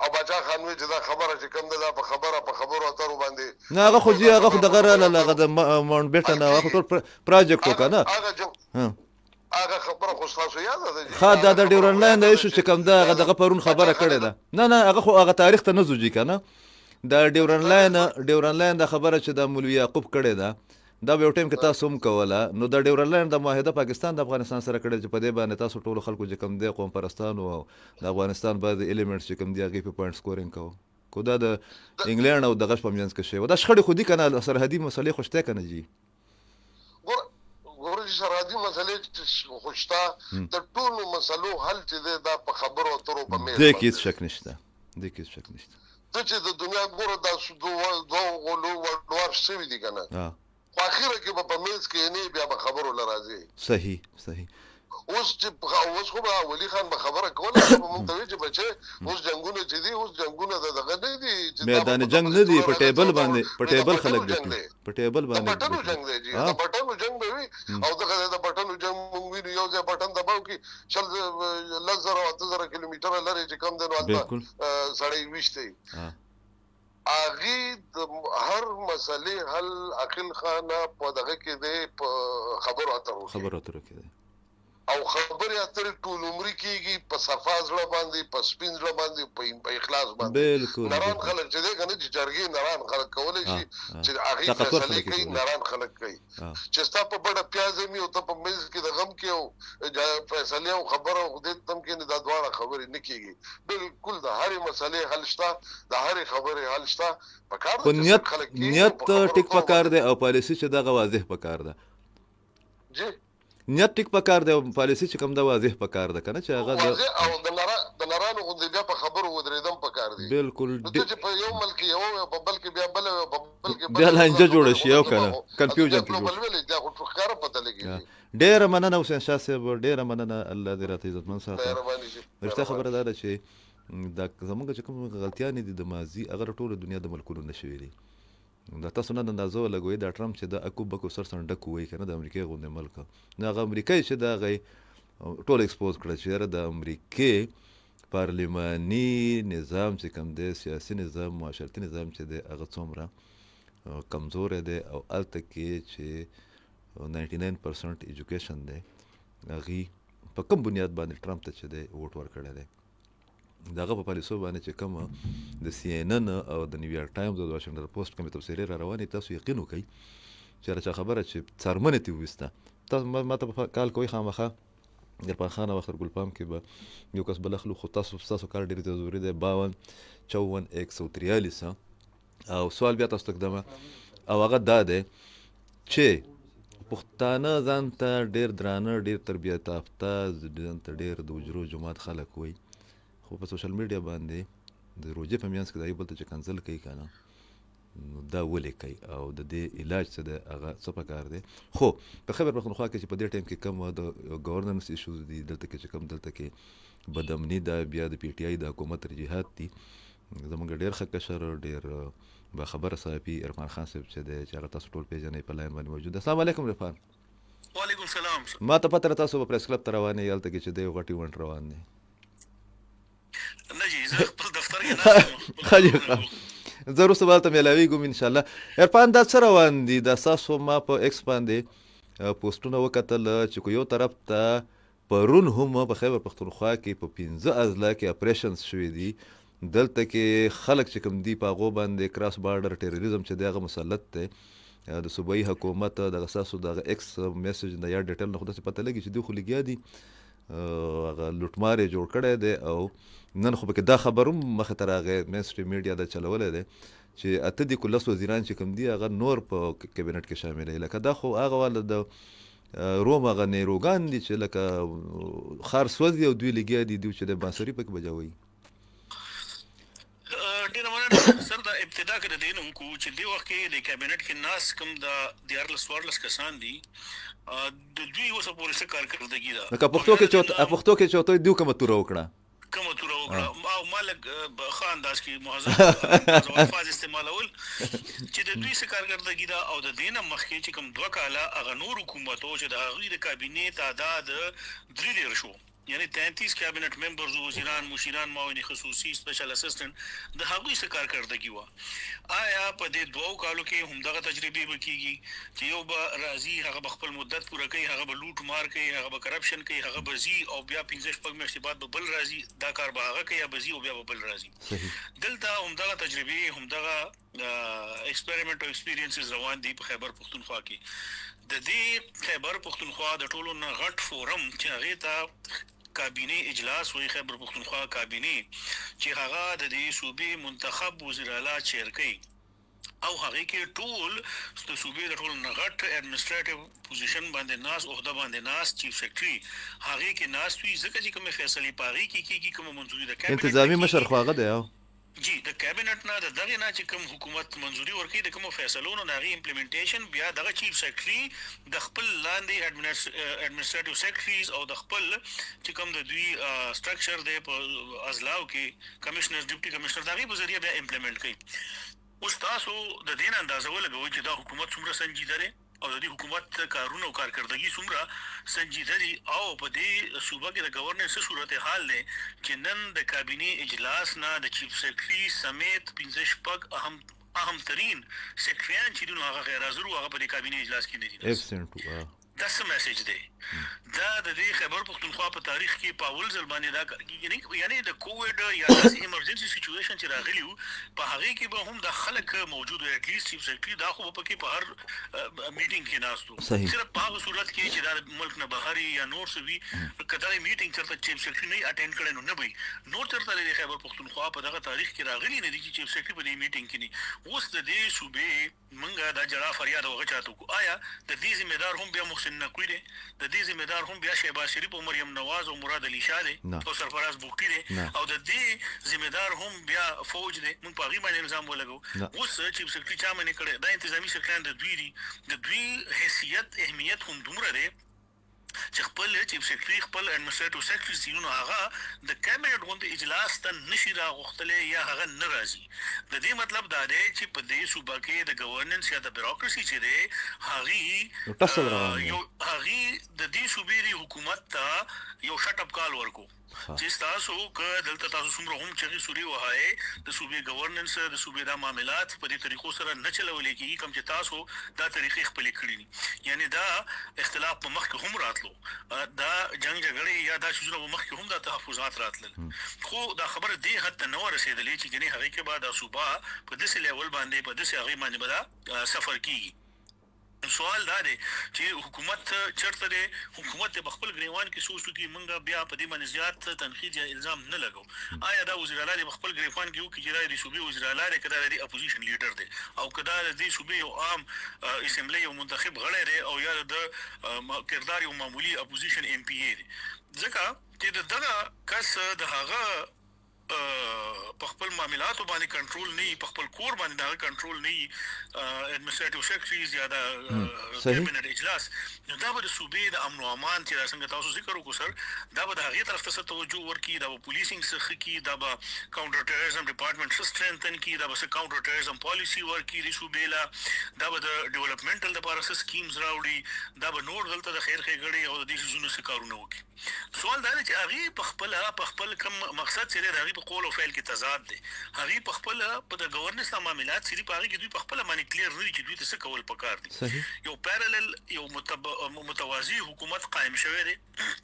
او باچا خان وی چې دا خبره چې کوم ده دا په خبرو اترو باندې نه هغه خو جي هغه خو دغه راله هغه د ماونټ بیټن هغه خو ټول پروجیکټ وکړه نه هغه خبره خو ستاسو یاده ده ښه دا د ډیورنډ لاین د ایشو چې کوم ده هغه دغه پرون خبره کړې ده نه هغه خو هغه تاریخ ته نه ځو جي که نه دا ډیورنډ لاین دا خبره چې د مولوي یعقوب کړې ده دا به یو ټایم کې تاسو هم کوله نو د ډیورنډ لاین د معاهده پاکستان د افغانستان سره کړې چې په دې باندې تاسو ټولو خلکو چې کوم دی قوم پرستانو او د افغانستان بعضې ایلیمنټس چې کوم دي هغې په پوینټ سکورینګ کوو خو دا د انګلینډ او دغه په منځ کې شوی و دا شخړې خو دي که نه سرحدي مسلې خو شته که نه جي ګوره چې سرحدي مسلې خو شته د ټولو مسلو حل چې دی دا په خبرو اترو په میز دې کې هېڅ شک نشته ته چې د دنیا ګوره دا دوه غلو وړوار شوي دي که نه خو اخره کې به په میز کې نه بیا به خبرو له راځي صحیح اوس خو به ولي خان به خبره کوله به مونږ ته وایي چې بچې اوس جنګونه چې دي اوس جنګونه د دغه نه دي میدان جنګ نه دي په ټیبل باندې په ټیبل خلک ګټي په ټیبل باندې د بټنو جنګ دی جی د بټنو جنګ به وي او دغه د بټنو جنګ مونږ وینو یو ځای بټن دباو کې شل 10,000 کیلومتره لري چې کوم دی نو هلته سړی ویشتی هغې د هر مسلې حل عقل خانه په دغه کې دی په خبرو اترو کې دی او خبرې اترې ټول عمري کېږي په صفا زړه باندې په سپین زړه باندې په اخلاص باندې نران خلک چې دی که نه چې جرګې نران خلک کولی شي چې هغې فیصلې کوي نران خلک کوي چې ستا په بډه پیاز وي او ته په منځ کې د غم کې او فیصلې او خبره او خدای تم کې دا دواړه خبرې نه کېږي بالکل د هرې مسلې حل شته د هرې خبرې حل شته پکار ده چې خلک نیت ټیک پکار دی او پالیسي چې دغه واضح پکار ده جی نیت ټیک پکار دی او پالیسي چې کوم ده واضح پکار ده که نه چې هغه او د نرانو غوندې بیا په خبرو ودرېدم پکار دی بالکل ته چې په یو ملک یو وي په بل کې بیا بل وي په بل کې بیا لانجه جوړه شي او که نه کنفیوژن کې دا خو ښکاره پته لګېږي ډېره مننه حسین شاه صاحب ډېره مننه الله دې راته عزتمند ساته رښتیا خبره دا ده چې دا زموږ چې کوم غلطیانې دي د ماضي هغه ټوله دنیا د ملکونو نه شوي دي دا تاسو نه اندازه ولګوئ دا ټرمپ چې د اکو بکو سر ډک وایي که نه د امریکې غوندې ملک نه هغه امریکایي چې د هغې ټول ایکسپوز کړه چې یاره د امریکې پارلیماني نظام چې کوم دی، سیاسي نظام، معاشرتي نظام چې دی، هغه څومره کمزوری دی او هلته کې چې 99% ایجوکیشن دی، هغې په کوم بنیاد باندې ټرمپ ته چې دی ووټ ورکړی دی. د هغه په پالیسو باندې چې کومه د سی این ان او د نیویارک ټایمز او د واشنګټن پوسټ کومې تبصرې را روانې، تاسو یقین وکئ چې هر چا خبره چې څرمنې ترې وویسته. تاسو ما ته په کال کوئ خامخا عرفان خان او اختر ګلپام کې به یو کس بل اخلو، خو ستاسو کار ډېر ضروري دی. 52 54 143 او سوال بیا تاسو ته کدمه او هغه دا دی چې پښتانه ځان ته ډېر درانه، ډېر تربیت یافته، ځان ته ډېر د حجرو جماعت خلک وایي، خو په سوشل میډیا باندې د روژې په میانځ کې د یو بل ته چې کنسل کوي که نه، نو دا ولې کوي او د دې علاج څه دی، هغه څه پکار دی. خو په خیبر پښتونخوا کې چې په دې ټایم کې کوم د ګورننس ایشوز دي، دلته کې چې کوم دلته کې بدامني ده، بیا د پی ټی آی د حکومت ترجیحات دي، زموږ ډېر ښه کشر، ډېر باخبره صحافي عرفان خان صاحب چې دی، چې هغه تاسو ټول پېژنئ، په لاین باندې موجود دی. السلام علیکم عرفان. وعلیکم السلام. ما ته پته ده تاسو په پریس کلب ته روان یې، هلته کې چې دی یو غټ ایونټ روان دی. نه جی، زه خپل دفتر کې ناست یم. زه وروسته به هلته میلاویږم انشاءالله. عرفان دا څه روان دي؟ دا ستاسو ما په ایکس باندې پوسټونه وکتل چې کو یو طرف ته پرون هم په خیبر پښتونخوا کې په 15 اضلاع کې اپریشنز شوي دي، دلته کې خلک چې کوم دي په هغو باندې کراس بارډر ټیرریزم چې دی هغه مسلط دی. د صوبایي حکومت دغه ستاسو دغه ایکس میسج نه یا ډیټیل نه خو داسې پته لګي چې دوی خو لګیا دي، هغه لوټمار یې جوړ کړی دی. او نن خو پکې دا خبر هم مخې ته راغی، مین سټریم میډیا دا چلولی دی چې 8 دي کو 10 وزیران چې کوم دي هغه نور په کابینټ کې شامل دي. لکه دا خو هغه والا د روم هغه نیروګان دي چې لکه خار سوځي او دوی لګیا دي، دوی چې د بانسري پکې بجوي. ډېره مننه سر. دا ابتدا کې د دې نوم کو چې دې وخت کې د کابینټ کې ناس کوم د 14 کسان دي، د دوی اوسه پورې څه کارکردګي ده. لکه پښتو کې چوتو دوی کومه توره وکړه او مالک ښه انداز کې مهذب الفاظ استعمالول چې د دوی څه کارکردګي ده. او د دې نه مخکې چې کوم 2 کاله هغه نور حکومتو چې د هغوی د کابینې تعداد 3 شو، یعنی 33 کابینټ ممبرز، وزیران، مشیران، معاون خصوصي، سپیشل اسسټنټ، د هغوی څه کارکردګي وه. آیا په دې 2 کالو کې همدغه تجربې به کېږي چې یو به راځي، هغه به خپل مدت پوره کوي، هغه به لوټ مار کوي، هغه به کرپشن کوي، هغه به ځي او بیا 15-16 میاشتې بعد به بل راځي، دا کار به هغه کوي، یا به ځي او بیا به بل راځي. دلته همدغه تجربې، همدغه ایکسپریمنټ او ایکسپیرینسز روان دي په خیبر پښتونخوا کې. د دې خیبر پښتونخوا د ټولو نه غټ فورم چې هغې ته کابینه اجلاس وی، خیبر پښتونخوا کابینه چې هغه د دې صوبې منتخب وزیر اعلی چیر کوي، او هغه کې ټول د صوبې د ټول نه غټ اډمنسټریټیو پوزیشن باندې ناس، عہده باندې ناس، چیف سیکرټري هغه کې ناس وی، ځکه چې کوم فیصله پاغي کیږي، کوم منځوري د کابینه انتظامی مشر خو هغه دی جی، د کابینټ نه د دغه نه چې کوم حکومت منځوري ورکړي د کوم فیصلونو ناغي امپلیمنټیشن، بیا دغه چیف سیکرټري د خپل لاندې اډمنسټریټیو سیکرټریز او د خپل چې کوم د دوی سټرکچر دی په اضلاعو کې کمشنر، ډیپټي کمشنر، دغه په ذریعہ بیا امپلیمنټ کوي. اوس تاسو د دې اندازه ولګوئ چې دا حکومت څومره سنجیده دی او د دې حکومت کارونه او کارکردګي څومره سنجیده دي، او په دې صوبه کې د گورننس صورت حال دی چې نن د کابینې اجلاس نه د چیف سیکرټري سمیت 15 اهم ترین سیکرټریان چې دي هغه غیر حاضر، هغه په دې کابینې اجلاس کې نه دي. دا څه میسج دی؟ دا د دې خیبر پښتونخوا په تاریخ کې په اول ځل باندې دا کېږي، یعنی د کووډ یا داسې ایمرجنسي سچویشن چې راغلی و په هغې کې به هم د خلک موجود وي، اټلیسټ چیف سیکرټري دا خو به پکې په هر میټینګ کې ناست و، صرف په هغه صورت کې چې دا ملک نه بهر یا نور څه وي، که دا میټینګ چېرته چیف سیکرټري نه اټینډ کړی نو نه به وي. نور چېرته د خیبر پښتونخوا په دغه تاریخ کې راغلی نه دي چې چیف سیکرټري په دې میټینګ کې نه. اوس د دې صوبې موږ دا جلا فریاد او غچ راته وکړو، آیا د دې ذمہدار هم بیا محسن نقوي دی؟ د دې ذمہدار هم بیا شهباز شریف او مریم نواز او مراد علي شاه دی او سرفراز بوقټي دی؟ او د دې ذمہدار هم بیا فوج دی؟ موږ په هغې باندې نظام ولګو. اوس چیف سیکرټري چا منې کړی؟ دا انتظامي سیکرټریان د دوی دي، د دوی حیثیت اهمیت هم دومره دی چې خپل چیف سیکریټری خپل ایڈمنسټریټیو سیکریټری سینو هغه د کابینټ غونډه اجلاس ته نشي راغختلې یا هغه ناراضي. د دې مطلب دا دی چې په دې صوبه کې د گورننس یا د بیوروکراسي چې دی هغه یو هغه د دې صوبې حکومت ته یو شټ اپ کال ورکو چې تاسو که دلته تاسو څومره هم چې سوري وهاي د صوبې گورننس د صوبې د معاملات په دې طریقو سره نه چلولې کیږي کوم چې تاسو دا طریقې خپل کړی دي. یعنی دا اختلاف په مخ کې هم راتلو دا جنگ جګړې یا دا شوزونه په مخ کې هم د تحفظات راتلل خو دا خبره دې حد ته نه ورسېدلې چې ګنې هغه کې بعد صوبه په داسې لیول باندې په داسې هغه باندې بدا سفر کیږي. سوال دا دی چې حکومت چرته دی حکومت په خپل غریوان کې سوچو کې منګه بیا په دې باندې زیات تنقید یا الزام نه لګو. آیا دا وزیر اعلی په خپل غریوان کې یو کې چې د صوبې وزیر اعلی کړه د اپوزیشن لیډر دی او کدا د صوبې یو عام اسمبلی یو منتخب غړی دی او یا د کردار یو معمولی اپوزیشن ام پی ای دی ځکه چې دغه کس د هغه په خپل معاملاتو باندې کنټرول نه په خپل کور باندې دا کنټرول نه ایڈمنسټریټیو سیکریټریز یا د کابینټ اجلاس نو دا به د صوبې د امن او امان چې څنګه تاسو ذکر وکړو سر دا به د هغې طرف ته توجه ورکړي دا به پولیسینګ څخه کی دا به کاونټر ټیرریزم ډپارټمنټ سټرینتن کی دا به کاونټر ټیرریزم پالیسی ورکړي د صوبې لا دا به د ډیولپمنټل لپاره سکیمز راوړي دا به نور دلته د خیر ښېګړې او د دې شیزونو څه کارونه وکړي. سوال دا دی چې هغې په خپل کوم مقصد چې دی د هغې په قول او فعل کې تضاد دی. هغې په خپل په د گورننس معاملات چې دي په هغې کې دوی په خپله باندې کلیر نه دي چې دوی ته څه کول پکار دي. یو پیرالل یو متوازی حکومت قائم شوی دی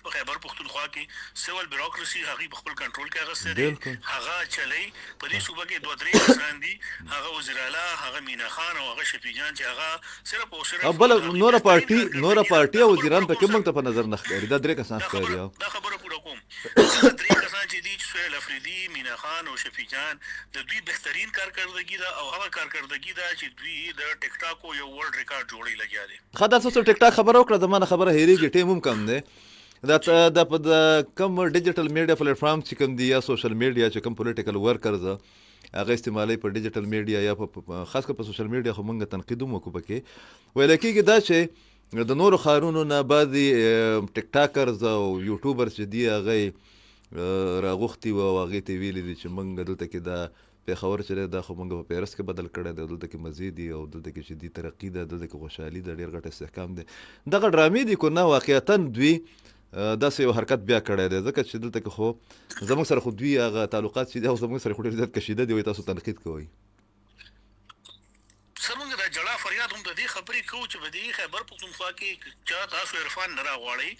په خیبر پښتونخوا کې سیول بیوروکراسي هغې په خپل کنټرول کې اخیستی دی هغه چلی په دې صوبه کې 2-3 کسان دي هغه وزیر اعلی هغه مینا خان او هغه شفیع جان چې هغه صرف او صرف بل نوره پارټي او وزیران پکې موږ ته په نظر نه ښکاري دا 3 کسان ښکاري. دا خبره پوره کوم 3 کسان چې دي سهیل افریدي مینا خان او شفیع جان د دوی بهترین کارکردګي ده او هغه کارکردګي ده چې دوی د ټیک ټاک او یو ورلد ریکارډ جوړی لګیا دي. خدا تاسو ټیک ټاک خبره وکړه د مانه خبره هېریږي ټیم هم کم دی دا په د کم ډیجیټل میډیا پلیټفارم چې کوم دي یا سوشل میډیا چې کوم پولیټیکل ورکرز هغه استعمالي په ډیجیټل میډیا یا په خاص کر په سوشل میډیا خو موږ تنقید هم وکړو پکې ویل کېږي دا چې د نورو ښارونو نه بعضې ټیک ټاکرز او یوټیوبرز چې دي هغه راغوښتي وو او هغې ته ویلي دي چې موږ دلته کې دا پېښور چې دی دا خو موږ په پیرس کې بدل کړی دی دلته کې مزې دي او دلته کې شدید ترقي ده دلته کې خوشحالي ده ډېر غټ استحکام دی. دغه ډرامې دي که نه واقعیتا دوی داسې یو حرکت بیا کړی دی ځکه چې دلته کې خو زموږ سره خو دوی هغه تعلقات چې دي او زموږ سره خو ډېر زیات کشیده دي وایي تاسو تنقید کوئ. سر موږ د جړا فریاد هم د دې خبرې کوو چې په دې خیبر پښتونخوا کې چې تاسو عرفان نه راغواړئ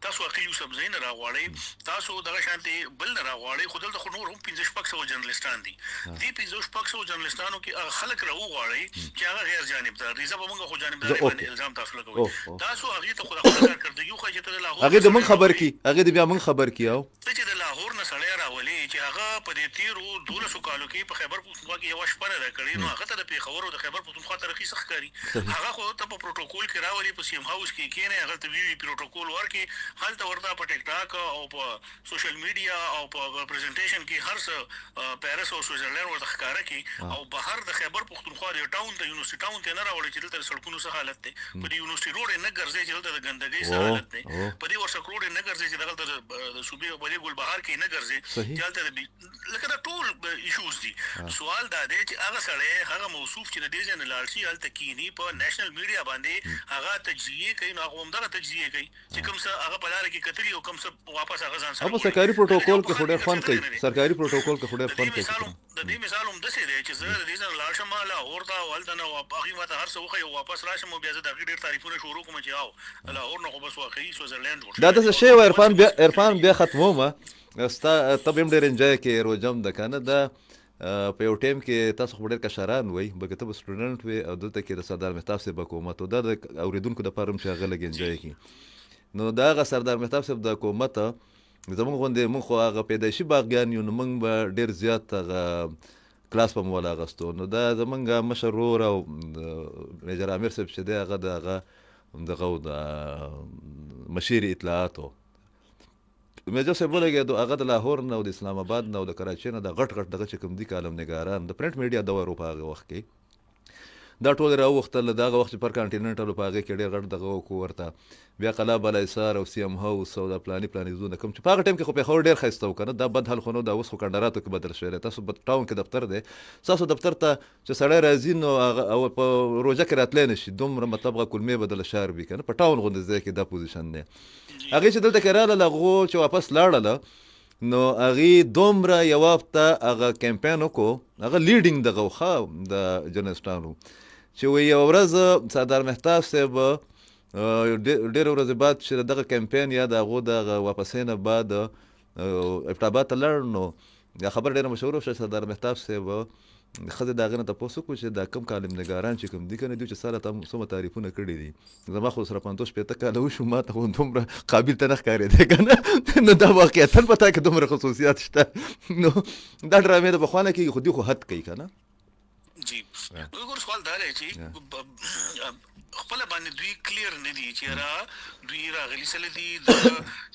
تاسو عقیل یوسفزۍ نه راغواړئ تاسو دغه شانتې بل نه راغواړئ خو دلته خو نور هم 500-600 جرنلسټان دي. دې 500-600 جرنلسټانو کې خلک راوغواړئ چې هغه غیر جانبدار دي. زه به موږ خو جانبدارۍ باندې الزام تاسو لګوئ تاسو هغې ته خو د خپله کارکردګي وښایئ چې ته د لاهور هغې د موږ خبر کړي هغې د بیا موږ خبر کړي او ته چې د لاهور نه سړی راولې چې هغه په دې تېرو 12 کالو کې په خیبر پښتونخوا کې یوه شپه نه ده کړې نو هغه ته د پېښور او د خیبر پښتونخوا ترقي څه ښکاري هغه خو ته په پروتوکول کې راولي په سی ایم هاوس کې کېنئ هغه ته وي پروتوکول ورکړي هلته ورته په ټیک ټاک او په سوشل میډیا او په پریزنټیشن کې هر څه پیرس او سویټزرلینډ ورته ښکاره کړي او بهر د خیبر پښتونخوا د ټاون ته یونیورسټي ټاون ته نه راوړي چې دلته د سړکونو څه حالت دی په دې یونیورسټي روډ یې نه ګرځئ چې دلته د ګندګۍ څه حالت دی په دې ورسک روډ یې نه ګرځئ چې دلته د صوبې په دې ګلبهار کې نه ګرځئ چې هلته لکه دا ټول ایشوز دي. سوال دا دی چې هغه سړی هغه موصوف چې د دې ځای نه لاړ شي هلته کینی په نیشنل میډیا باندې هغه تجزیه کوي نو هغه همدغه تجزیه کوي چې کوم څه هغه په لاره کې کتلي او کوم څه واپس هغه ځان سره په سرکاري پروتوکول کې خو ډېر خوند کوي سرکاري پروتوکول کې خو ډېر خوند کوي. د دې مثال هم داسې دی چې زه د دې ځای نه لاړ شم لاهور ته او هلته نه هغې ماته هر څه وښیي او واپس راشم او بیا زه د هغې ډېر تعریفونه شروع کړم چې او لاهور نه خو بس واقعي سویټزرلینډ جوړ دا داسې شی و عرفان بیا ختمومه ستا ته به هم ډېر انجوی کوې روجم ده که نه دا په یو ټایم کې تاسو خو ډېر کشران وئ بلکې ته به سټوډنټ وې او دلته کې د سردار مهتاب صاحب حکومت و دا د اورېدونکو دپاره هم چې هغه لږ انجوی کړي نو د هغه سردار مهتاب صاحب د حکومت زموږ غوندې موږ خو هغه پیدایشي باغیان یو نو موږ به ډېر زیات هغه کلاس په مو والاغستو نو دا زموږ مشر ورور او میجر امیر صاحب چې دی هغه د هغه دغه د مشیر اطلاعاتو میجر صاحب ولګېدو هغه د لاهور نه او د اسلام آباد نه او د کراچۍ نه د غټ غټ دغه چې کوم دي کالم نګاران د پرنټ میډیا دور و په هغه وخت کې دا ټول راوختل دغه وخت پر کانټیننټل په هغې کې ډېر غټ دغه وکړو ورته بیا قلعه بالاحصار او سی ام هاوس او دا پلاني زونه کوم چې په هغه ټایم کې خو پېښور ډېر ښایسته و که نه دا بد حال خو نه دا اوس خو کنډراتو کې بدل شوی دی تاسو ټاون کې دفتر دی ستاسو دفتر ته چې سړی راځي نو او په روژه کې راتلی نه شي دومره مطلب هغه کلمې به دله شار وي که نه په ټاون غوندې ځای کې دا پوزیشن دی هغې چې دلته کې راغله هغو چې واپس لاړله نو هغې دومره یوه هفته هغه کمپین وکړو هغه لیډینګ دغه و ښه د جرنلسټانو چې وایي یوه ورځ سردار مهتاب صاحب ډېرې ورځې بعد چې دغه کمپین یا د هغو دغه واپسۍ نه بعد ابټاباد ته لاړ نو دا خبره ډېره مشهوره شوه سردار مهتاب صاحب ښځې د هغې نه تپوس وکړو چې دا کوم کالم نګاران چې کوم دي که نه دوی چې سره ته څومره تعریفونه کړي دي زما خو سره 50-50 کاله وشو ما ته خو دومره قابل ته نه ښکارېدی که نه نو دا واقعیتا په تا کې دومره خصوصیات شته نو دا ډرامې د پخوا نه کېږي خو دوی خو حد کوي که نه جی وګور سوال دا دی چې خپل باندې دوی کلیر نه دي چې را دوی راغلي سره دي د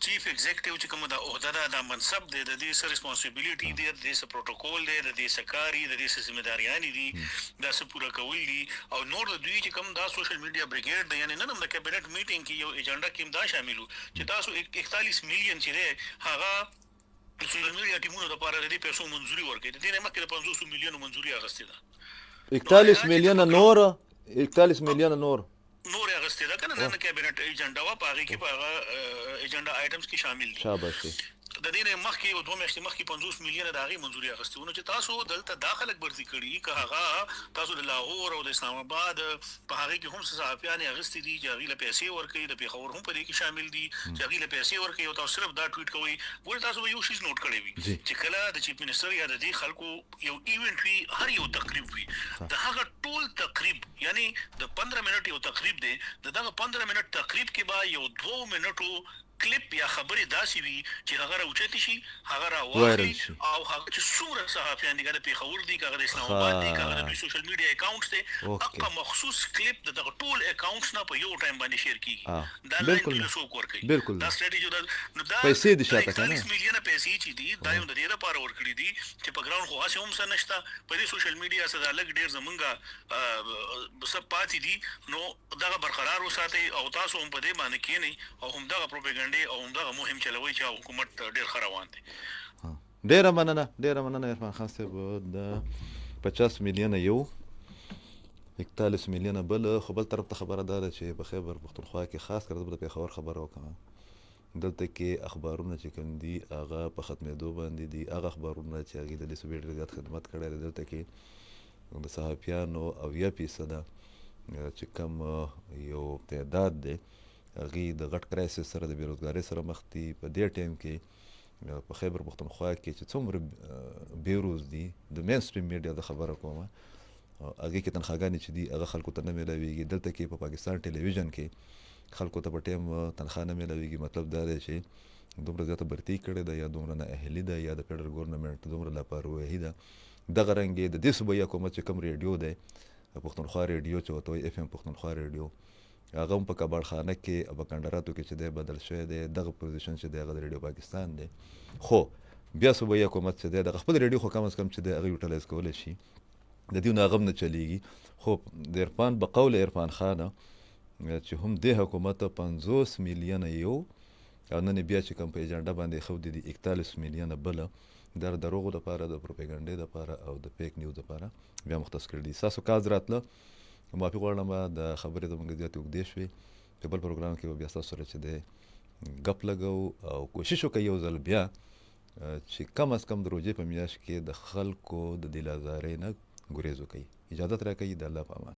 چیف ایگزیکټیو چې کوم دا عہده ده دا منصب دی د دې سره ریسپانسیبিলিټي دی د دې سره پروتوکول دی د دې سره کاري د دې سره ذمہداریان دي دا څه پوره کول دي او نور د دوی چې کوم دا سوشل میډیا بریګیډ دی یعنی نن هم د کابینټ میټینګ کې یو ایجنډا کې دا شاملو چې تاسو 41 میلیون چې دی هغه سوشل میډیا ټیمونو لپاره د دې پیسو منځوري ورکړي د دې نه مخکې د 500 میلیونو منځوري اغستې ده 41 میلیونه نور 41 میلیونه نور اغستې ده که نه نن کابینټ ایجنډا وه په هغې کې په هغه ایجنډا آیټمز کې شامل دي شاباشي د دې نه مخکې یو 2 میاشتې مخکې 50 میلیونه د هغې منځوري اخیستې وو نو چې تاسو دلته دا خلک برتي کړي که هغه تاسو د لاهور او د اسلام آباد په هغې کې هم څه صحافیان یې اخیستي دي چې هغوی له پیسې ورکوي د پېښور هم په دې کې شامل دي چې هغوی له پیسې ورکوي او تاسو صرف دا ټویټ کوئ ګورې تاسو به یو شیز نوټ کړی وي چې کله د چیف منسټر یا د دې خلکو یو ایونټ وي هر یو تقریب وي د هغه ټول تقریب یعنی د 15 منټ یو تقریب دی د دغه 15 منټ تقریب کې به یو 2 منټو کلیپ یا خبرې داسې وي چې هغه راوچتې شي هغه راواخلي او هغه چې څومره صحافیان دي که د پېښور دي که هغه د اسلام آباد دي که هغه د دوی سوشل میډیا اکاونټس دی هغه مخصوص کلیپ د دغه ټول اکاونټس نه په یو ټایم باندې شیر کېږي دا لاین دوی له څوک ورکوي دا سټریټیجي نو دا پیسې دي شاته که نه 41 میلیونه پیسې چې دي دا یو د دې لپاره ورکړي دي چې په ګراوند خو هسې هم څه نشته په دې سوشل میډیا سره دا لږ ډېر زمونږ څه پاتې دي نو دغه برقرار وساتئ او تاسو هم په دې باندې کښېنئ او همدغه پروپیګنډې او همدغه مهم چلوئ چې حکومت ډېر ښه روان دی ډېره مننه عرفان خان صاحب د 50 میلیونه یو 41 میلیونه بل خو بل طرف ته خبره دا ده چې په خیبر پښتونخوا کې خاص کر زه به د پېښور خبره وکړم دلته کې اخبارونه چې کوم دي هغه په ختمېدو باندې دي هغه اخبارونه چې هغې د دې صوبې ډېر زیات خدمت کړی دی دلته کې د صحافیانو 80% چې کوم یو تعداد دی هغې د غټ کرایسس سره د بېروزګارۍ سره مخ دي په دې ټایم کې په خیبر پښتونخوا کې چې څومره بېروز دي د مین سټریم میډیا د خبره کومه هغې کې تنخواګانې چې دي هغه خلکو ته نه میلاویږي دلته کې په پاکستان ټلویزیون کې خلکو ته په ټایم تنخوا نه میلاویږي مطلب دا دی چې دومره زیاته برتي کړې ده یا دومره نااهلي ده یا د فیډرل ګورنمنټ دومره لاپرواهي ده دغه رنګ یې د دې صوبایي حکومت چې کوم ریډیو دی پښتونخوا ریډیو چې ورته وایي اف ام پښتونخوا ریډیو هغه هم په کباړخانه کې او په کنډراتو کې چې دی بدل شوی دی دغه پوزیشن چې دی هغه د ریډیو پاکستان دی خو بیا صوبایي حکومت چې دی دغه خپل ریډیو خو کم از کم چې دی هغه یوټیلایز کولی شي د دې نه هغه هم نه چلیږي خو د عرفان بقول عرفان خانه چې هم دې حکومت 50 میلیونه یو او نن بیا چې کوم په ایجنډا باندې ښودي دي 41 میلیونه بله دا د دروغو لپاره د پروپیګنډې لپاره او د فیک نیوز لپاره بیا مختص کړي دي ستاسو کاز راتله معافي غواړم د خبرې زموږ زیاتې اوږدې شوې په بل پروګرام کې به بیا ستاسو سره چې دی ګپ لګو او کوشش وکړئ یو ځل بیا چې کم از کم د روژې په میاشت کې د خلکو د دل ازارۍ نه ګریز وکړئ اجازت راکوي د الله په امان